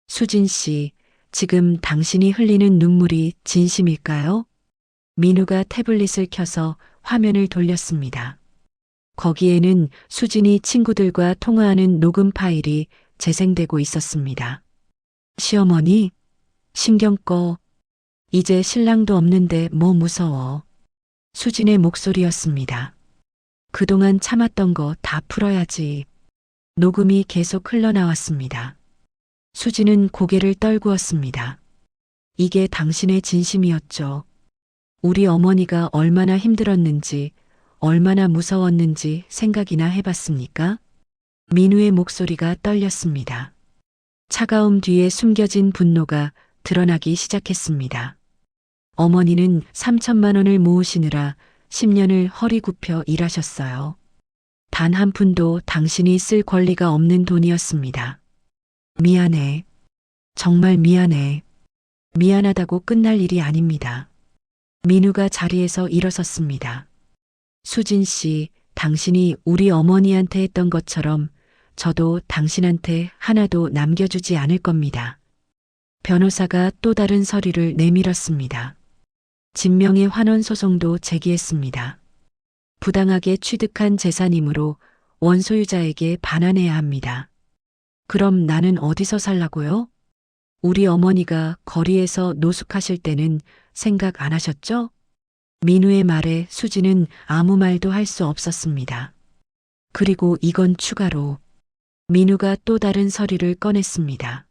수진 씨, 지금 당신이 흘리는 눈물이 진심일까요? 민우가 태블릿을 켜서 화면을 돌렸습니다. 거기에는 수진이 친구들과 통화하는 녹음 파일이 재생되고 있었습니다. 시어머니, 신경 꺼. 이제 신랑도 없는데 뭐 무서워. 수진의 목소리였습니다. 그동안 참았던 거 다 풀어야지. 녹음이 계속 흘러나왔습니다. 수진은 고개를 떨구었습니다. 이게 당신의 진심이었죠. 우리 어머니가 얼마나 힘들었는지, 얼마나 무서웠는지 생각이나 해봤습니까? 민우의 목소리가 떨렸습니다. 차가움 뒤에 숨겨진 분노가 드러나기 시작했습니다. 어머니는 3천만 원을 모으시느라 10년을 허리 굽혀 일하셨어요. 단 한 푼도 당신이 쓸 권리가 없는 돈이었습니다. 미안해. 정말 미안해. 미안하다고 끝날 일이 아닙니다. 민우가 자리에서 일어섰습니다. 수진 씨, 당신이 우리 어머니한테 했던 것처럼 저도 당신한테 하나도 남겨주지 않을 겁니다. 변호사가 또 다른 서류를 내밀었습니다. 진명의 환원 소송도 제기했습니다. 부당하게 취득한 재산이므로 원소유자에게 반환해야 합니다. 그럼 나는 어디서 살라고요? 우리 어머니가 거리에서 노숙하실 때는 생각 안 하셨죠? 민우의 말에 수진은 아무 말도 할 수 없었습니다. 그리고 이건 추가로 민우가 또 다른 서류를 꺼냈습니다.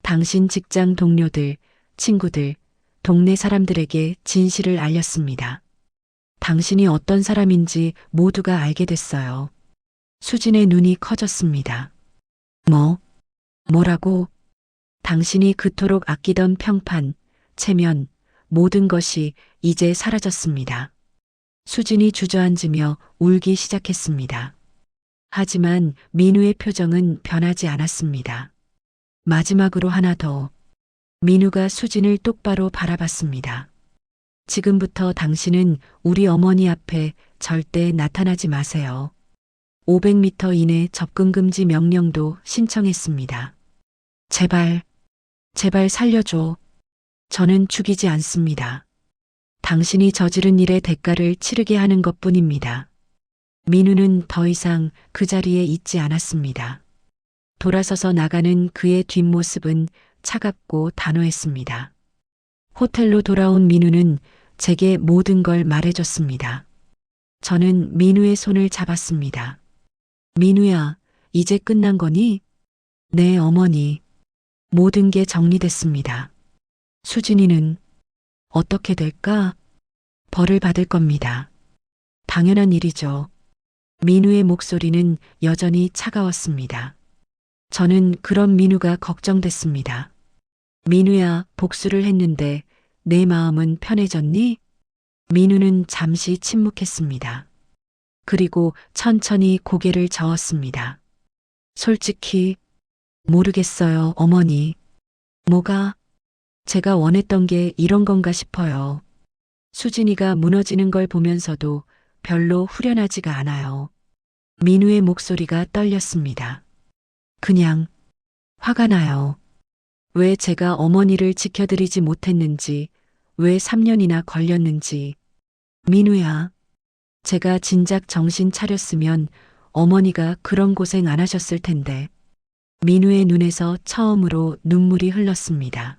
당신 직장 동료들, 친구들, 동네 사람들에게 진실을 알렸습니다. 당신이 어떤 사람인지 모두가 알게 됐어요. 수진의 눈이 커졌습니다. 뭐라고? 당신이 그토록 아끼던 평판, 체면, 모든 것이 이제 사라졌습니다. 수진이 주저앉으며 울기 시작했습니다. 하지만 민우의 표정은 변하지 않았습니다. 마지막으로 하나 더. 민우가 수진을 똑바로 바라봤습니다. 지금부터 당신은 우리 어머니 앞에 절대 나타나지 마세요. 500m 이내 접근 금지 명령도 신청했습니다. 제발 살려줘. 저는 죽이지 않습니다. 당신이 저지른 일의 대가를 치르게 하는 것뿐입니다. 민우는 더 이상 그 자리에 있지 않았습니다. 돌아서서 나가는 그의 뒷모습은 차갑고 단호했습니다. 호텔로 돌아온 민우는 제게 모든 걸 말해줬습니다. 저는 민우의 손을 잡았습니다. 민우야, 이제 끝난 거니? 네, 어머니. 모든 게 정리됐습니다. 수진이는 어떻게 될까? 벌을 받을 겁니다. 당연한 일이죠. 민우의 목소리는 여전히 차가웠습니다. 저는 그런 민우가 걱정됐습니다. 민우야, 복수를 했는데 내 마음은 편해졌니? 민우는 잠시 침묵했습니다. 그리고 천천히 고개를 저었습니다. 솔직히 모르겠어요, 어머니. 뭐가? 제가 원했던 게 이런 건가 싶어요. 수진이가 무너지는 걸 보면서도 별로 후련하지가 않아요. 민우의 목소리가 떨렸습니다. 그냥 화가 나요. 왜 제가 어머니를 지켜드리지 못했는지, 왜 3년이나 걸렸는지. 민우야, 제가 진작 정신 차렸으면 어머니가 그런 고생 안 하셨을 텐데. 민우의 눈에서 처음으로 눈물이 흘렀습니다.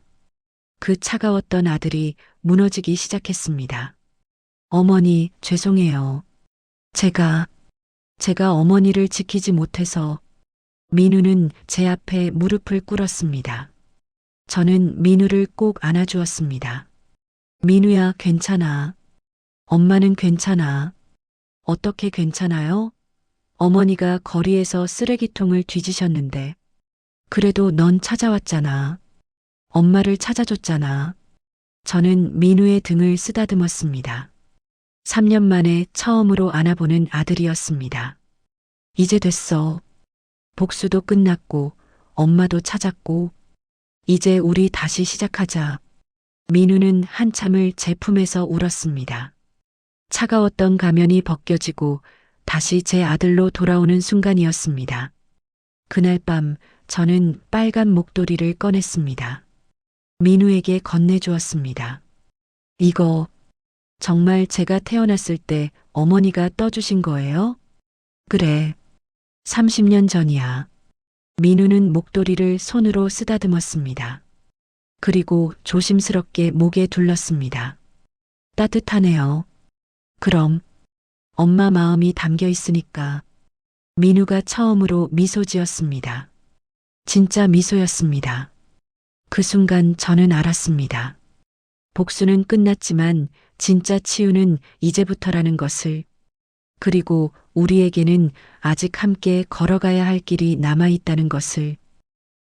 그 차가웠던 아들이 무너지기 시작했습니다. 어머니, 죄송해요. 제가 어머니를 지키지 못해서. 민우는 제 앞에 무릎을 꿇었습니다. 저는 민우를 꼭 안아주었습니다. 민우야, 괜찮아. 엄마는 괜찮아. 어떻게 괜찮아요? 어머니가 거리에서 쓰레기통을 뒤지셨는데. 그래도 넌 찾아왔잖아. 엄마를 찾아줬잖아. 저는 민우의 등을 쓰다듬었습니다. 3년 만에 처음으로 안아보는 아들이었습니다. 이제 됐어. 복수도 끝났고 엄마도 찾았고 이제 우리 다시 시작하자. 민우는 한참을 제 품에서 울었습니다. 차가웠던 가면이 벗겨지고 다시 제 아들로 돌아오는 순간이었습니다. 그날 밤 저는 빨간 목도리를 꺼냈습니다. 민우에게 건네주었습니다. 이거 정말 제가 태어났을 때 어머니가 떠주신 거예요? 그래. 30년 전이야. 민우는 목도리를 손으로 쓰다듬었습니다. 그리고 조심스럽게 목에 둘렀습니다. 따뜻하네요. 그럼 엄마 마음이 담겨 있으니까. 민우가 처음으로 미소 지었습니다. 진짜 미소였습니다. 그 순간 저는 알았습니다. 복수는 끝났지만 진짜 치유는 이제부터라는 것을. 그리고 우리에게는 아직 함께 걸어가야 할 길이 남아있다는 것을.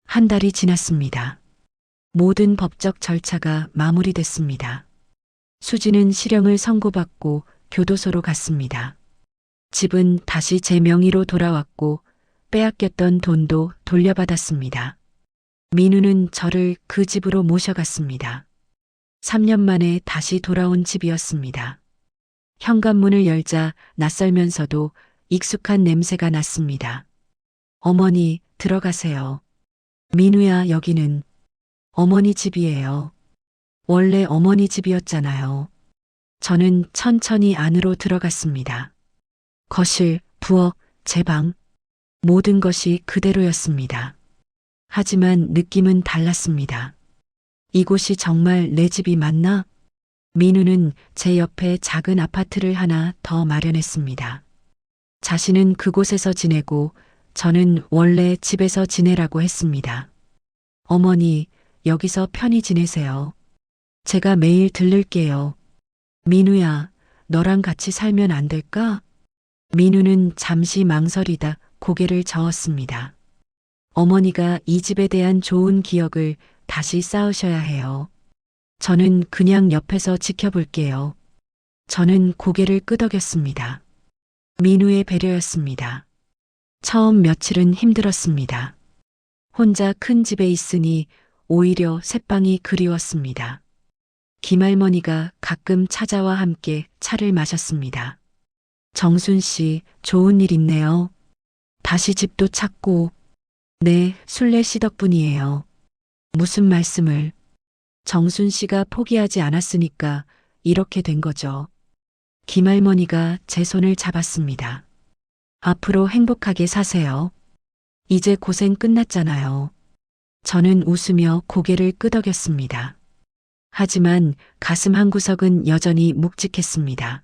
한 달이 지났습니다. 모든 법적 절차가 마무리됐습니다. 수지는 실형을 선고받고 교도소로 갔습니다. 집은 다시 제 명의로 돌아왔고 빼앗겼던 돈도 돌려받았습니다. 민우는 저를 그 집으로 모셔갔습니다. 3년 만에 다시 돌아온 집이었습니다. 현관문을 열자 낯설면서도 익숙한 냄새가 났습니다. 어머니, 들어가세요. 민우야, 여기는 어머니 집이에요. 원래 어머니 집이었잖아요. 저는 천천히 안으로 들어갔습니다. 거실, 부엌, 제 방, 모든 것이 그대로였습니다. 하지만 느낌은 달랐습니다. 이곳이 정말 내 집이 맞나? 민우는 제 옆에 작은 아파트를 하나 더 마련했습니다. 자신은 그곳에서 지내고 저는 원래 집에서 지내라고 했습니다. 어머니, 여기서 편히 지내세요. 제가 매일 들를게요. 민우야, 너랑 같이 살면 안 될까? 민우는 잠시 망설이다 고개를 저었습니다. 어머니가 이 집에 대한 좋은 기억을 다시 쌓으셔야 해요. 저는 그냥 옆에서 지켜볼게요. 저는 고개를 끄덕였습니다. 민우의 배려였습니다. 처음 며칠은 힘들었습니다. 혼자 큰 집에 있으니 오히려 새방이 그리웠습니다. 김할머니가 가끔 찾아와 함께 차를 마셨습니다. 정순 씨, 좋은 일 있네요. 다시 집도 찾고. 네, 순례 씨 덕분이에요. 무슨 말씀을. 정순 씨가 포기하지 않았으니까 이렇게 된 거죠. 김할머니가 제 손을 잡았습니다. 앞으로 행복하게 사세요. 이제 고생 끝났잖아요. 저는 웃으며 고개를 끄덕였습니다. 하지만 가슴 한구석은 여전히 묵직했습니다.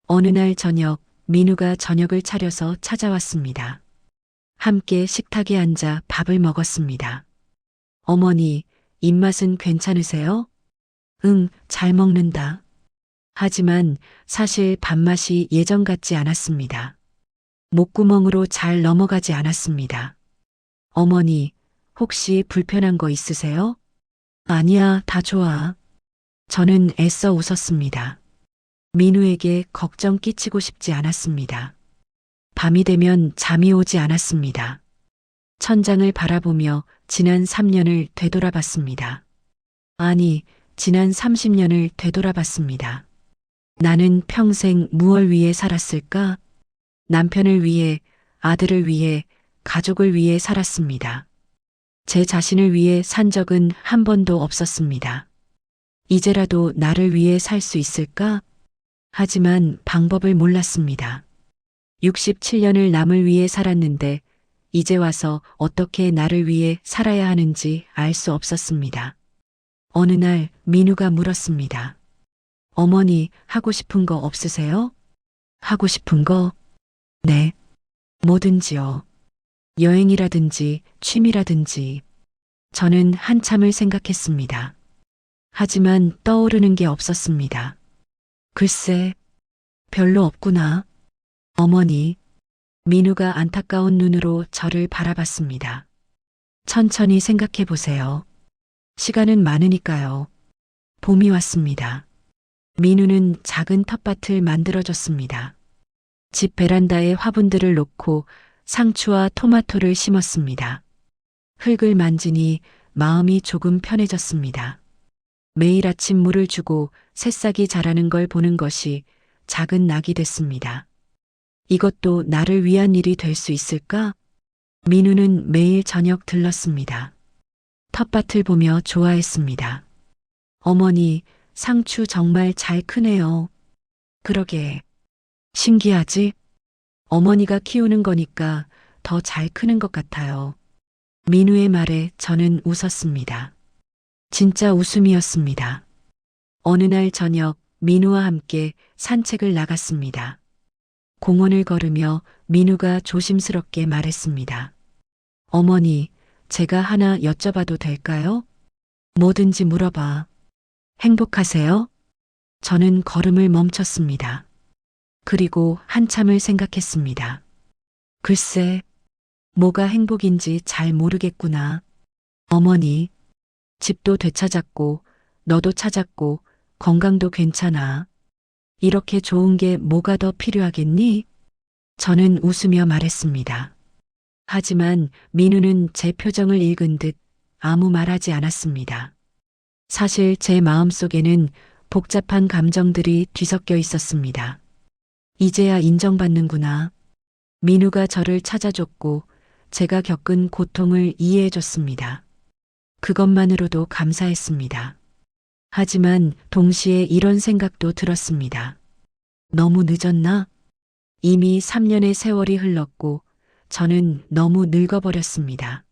어느 날 저녁, 민우가 저녁을 차려서 찾아왔습니다. 함께 식탁에 앉아 밥을 먹었습니다. 어머니, 입맛은 괜찮으세요? 응, 잘 먹는다. 하지만 사실 밥맛이 예전 같지 않았습니다. 목구멍으로 잘 넘어가지 않았습니다. 어머니, 혹시 불편한 거 있으세요? 아니야, 다 좋아. 저는 애써 웃었습니다. 민우에게 걱정 끼치고 싶지 않았습니다. 밤이 되면 잠이 오지 않았습니다. 천장을 바라보며 지난 3년을 되돌아봤습니다. 아니, 지난 30년을 되돌아봤습니다. 나는 평생 무얼 위해 살았을까? 남편을 위해, 아들을 위해, 가족을 위해 살았습니다. 제 자신을 위해 산 적은 한 번도 없었습니다. 이제라도 나를 위해 살 수 있을까? 하지만 방법을 몰랐습니다. 67년을 남을 위해 살았는데 이제 와서 어떻게 나를 위해 살아야 하는지 알 수 없었습니다. 어느 날 민우가 물었습니다. 어머니, 하고 싶은 거 없으세요? 하고 싶은 거? 네. 뭐든지요. 여행이라든지 취미라든지. 저는 한참을 생각했습니다. 하지만 떠오르는 게 없었습니다. 글쎄, 별로 없구나. 어머니, 민우가 안타까운 눈으로 저를 바라봤습니다. 천천히 생각해 보세요. 시간은 많으니까요. 봄이 왔습니다. 민우는 작은 텃밭을 만들어줬습니다. 집 베란다에 화분들을 놓고 상추와 토마토를 심었습니다. 흙을 만지니 마음이 조금 편해졌습니다. 매일 아침 물을 주고 새싹이 자라는 걸 보는 것이 작은 낙이 됐습니다. 이것도 나를 위한 일이 될 수 있을까? 민우는 매일 저녁 들렀습니다. 텃밭을 보며 좋아했습니다. 어머니, 상추 정말 잘 크네요. 그러게. 신기하지? 어머니가 키우는 거니까 더 잘 크는 것 같아요. 민우의 말에 저는 웃었습니다. 진짜 웃음이었습니다. 어느 날 저녁 민우와 함께 산책을 나갔습니다. 공원을 걸으며 민우가 조심스럽게 말했습니다. 어머니, 제가 하나 여쭤봐도 될까요? 뭐든지 물어봐. 행복하세요? 저는 걸음을 멈췄습니다. 그리고 한참을 생각했습니다. 글쎄, 뭐가 행복인지 잘 모르겠구나. 어머니, 집도 되찾았고, 너도 찾았고, 건강도 괜찮아. 이렇게 좋은 게 뭐가 더 필요하겠니? 저는 웃으며 말했습니다. 하지만 민우는 제 표정을 읽은 듯 아무 말하지 않았습니다. 사실 제 마음속에는 복잡한 감정들이 뒤섞여 있었습니다. 이제야 인정받는구나. 민우가 저를 찾아줬고 제가 겪은 고통을 이해해줬습니다. 그것만으로도 감사했습니다. 하지만 동시에 이런 생각도 들었습니다. 너무 늦었나? 이미 3년의 세월이 흘렀고 저는 너무 늙어버렸습니다.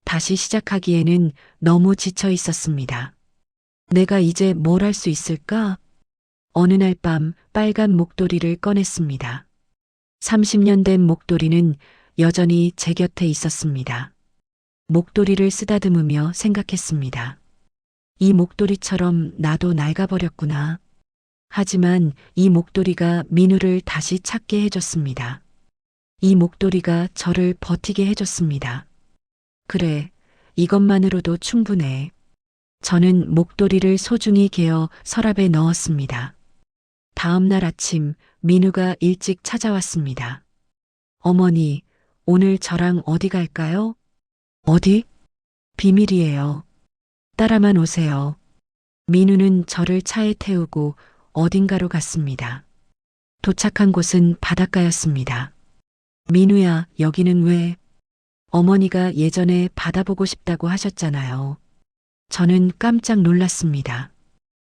다시 시작하기에는 너무 지쳐 있었습니다. 내가 이제 뭘 할 수 있을까? 어느 날 밤 빨간 목도리를 꺼냈습니다. 30년 된 목도리는 여전히 제 곁에 있었습니다. 목도리를 쓰다듬으며 생각했습니다. 이 목도리처럼 나도 낡아버렸구나. 하지만 이 목도리가 민우를 다시 찾게 해줬습니다. 이 목도리가 저를 버티게 해줬습니다. 그래, 이것만으로도 충분해. 저는 목도리를 소중히 개어 서랍에 넣었습니다. 다음 날 아침 민우가 일찍 찾아왔습니다. 어머니, 오늘 저랑 어디 갈까요? 어디? 비밀이에요. 따라만 오세요. 민우는 저를 차에 태우고 어딘가로 갔습니다. 도착한 곳은 바닷가였습니다. 민우야, 여기는 왜? 어머니가 예전에 바다 보고 싶다고 하셨잖아요. 저는 깜짝 놀랐습니다.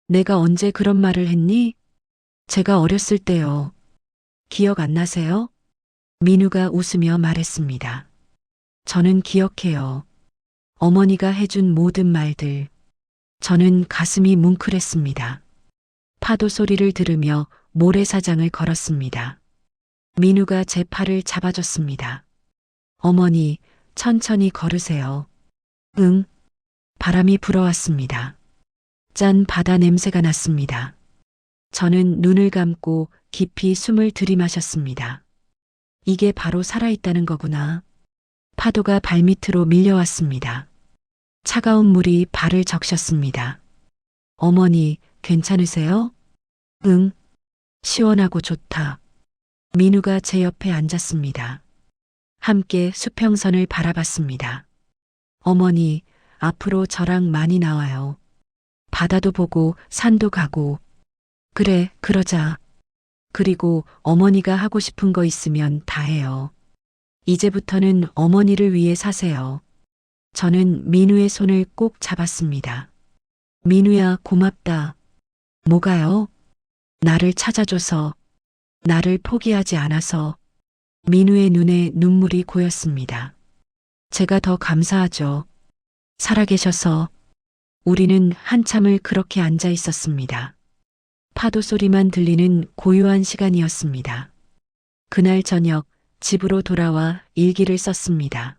내가 언제 그런 말을 했니? 제가 어렸을 때요. 기억 안 나세요? 민우가 웃으며 말했습니다. 저는 기억해요. 어머니가 해준 모든 말들. 저는 가슴이 뭉클했습니다. 파도 소리를 들으며 모래사장을 걸었습니다. 민우가 제 팔을 잡아줬습니다. 어머니, 천천히 걸으세요. 응. 바람이 불어왔습니다. 짠 바다 냄새가 났습니다. 저는 눈을 감고 깊이 숨을 들이마셨습니다. 이게 바로 살아있다는 거구나. 파도가 발밑으로 밀려왔습니다. 차가운 물이 발을 적셨습니다. 어머니, 괜찮으세요? 응. 시원하고 좋다. 민우가 제 옆에 앉았습니다. 함께 수평선을 바라봤습니다. 어머니, 앞으로 저랑 많이 나와요. 바다도 보고 산도 가고. 그래, 그러자. 그리고 어머니가 하고 싶은 거 있으면 다 해요. 이제부터는 어머니를 위해 사세요. 저는 민우의 손을 꼭 잡았습니다. 민우야, 고맙다. 뭐가요? 나를 찾아줘서, 나를 포기하지 않아서. 민우의 눈에 눈물이 고였습니다. 제가 더 감사하죠. 살아계셔서. 우리는 한참을 그렇게 앉아 있었습니다. 파도 소리만 들리는 고요한 시간이었습니다. 그날 저녁 집으로 돌아와 일기를 썼습니다.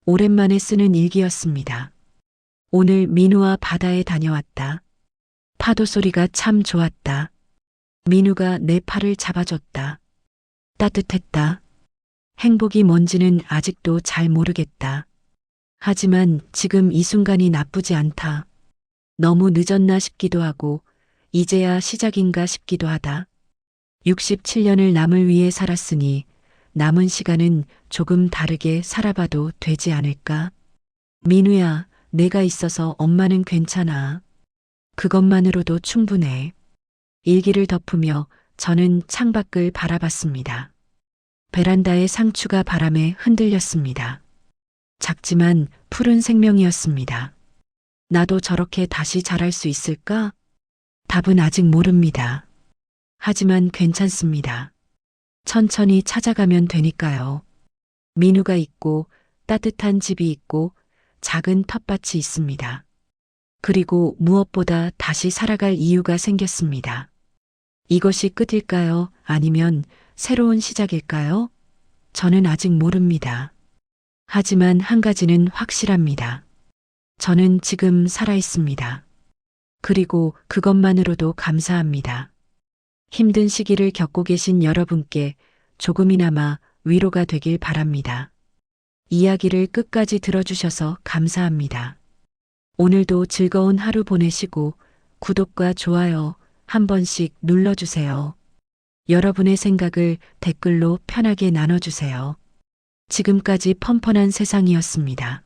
오랜만에 쓰는 일기였습니다. 오늘 민우와 바다에 다녀왔다. 파도 소리가 참 좋았다. 민우가 내 팔을 잡아줬다. 따뜻했다. 행복이 뭔지는 아직도 잘 모르겠다. 하지만 지금 이 순간이 나쁘지 않다. 너무 늦었나 싶기도 하고 이제야 시작인가 싶기도 하다. 67년을 남을 위해 살았으니 남은 시간은 조금 다르게 살아봐도 되지 않을까? 민우야, 내가 있어서 엄마는 괜찮아. 그것만으로도 충분해. 일기를 덮으며 저는 창밖을 바라봤습니다. 베란다의 상추가 바람에 흔들렸습니다. 작지만 푸른 생명이었습니다. 나도 저렇게 다시 자랄 수 있을까? 답은 아직 모릅니다. 하지만 괜찮습니다. 천천히 찾아가면 되니까요. 민우가 있고 따뜻한 집이 있고 작은 텃밭이 있습니다. 그리고 무엇보다 다시 살아갈 이유가 생겼습니다. 이것이 끝일까요? 아니면 새로운 시작일까요? 저는 아직 모릅니다. 하지만 한 가지는 확실합니다. 저는 지금 살아 있습니다. 그리고 그것만으로도 감사합니다. 힘든 시기를 겪고 계신 여러분께 조금이나마 위로가 되길 바랍니다. 이야기를 끝까지 들어주셔서 감사합니다. 오늘도 즐거운 하루 보내시고 구독과 좋아요 한 번씩 눌러주세요. 여러분의 생각을 댓글로 편하게 나눠주세요. 지금까지 펀펀한 세상이었습니다.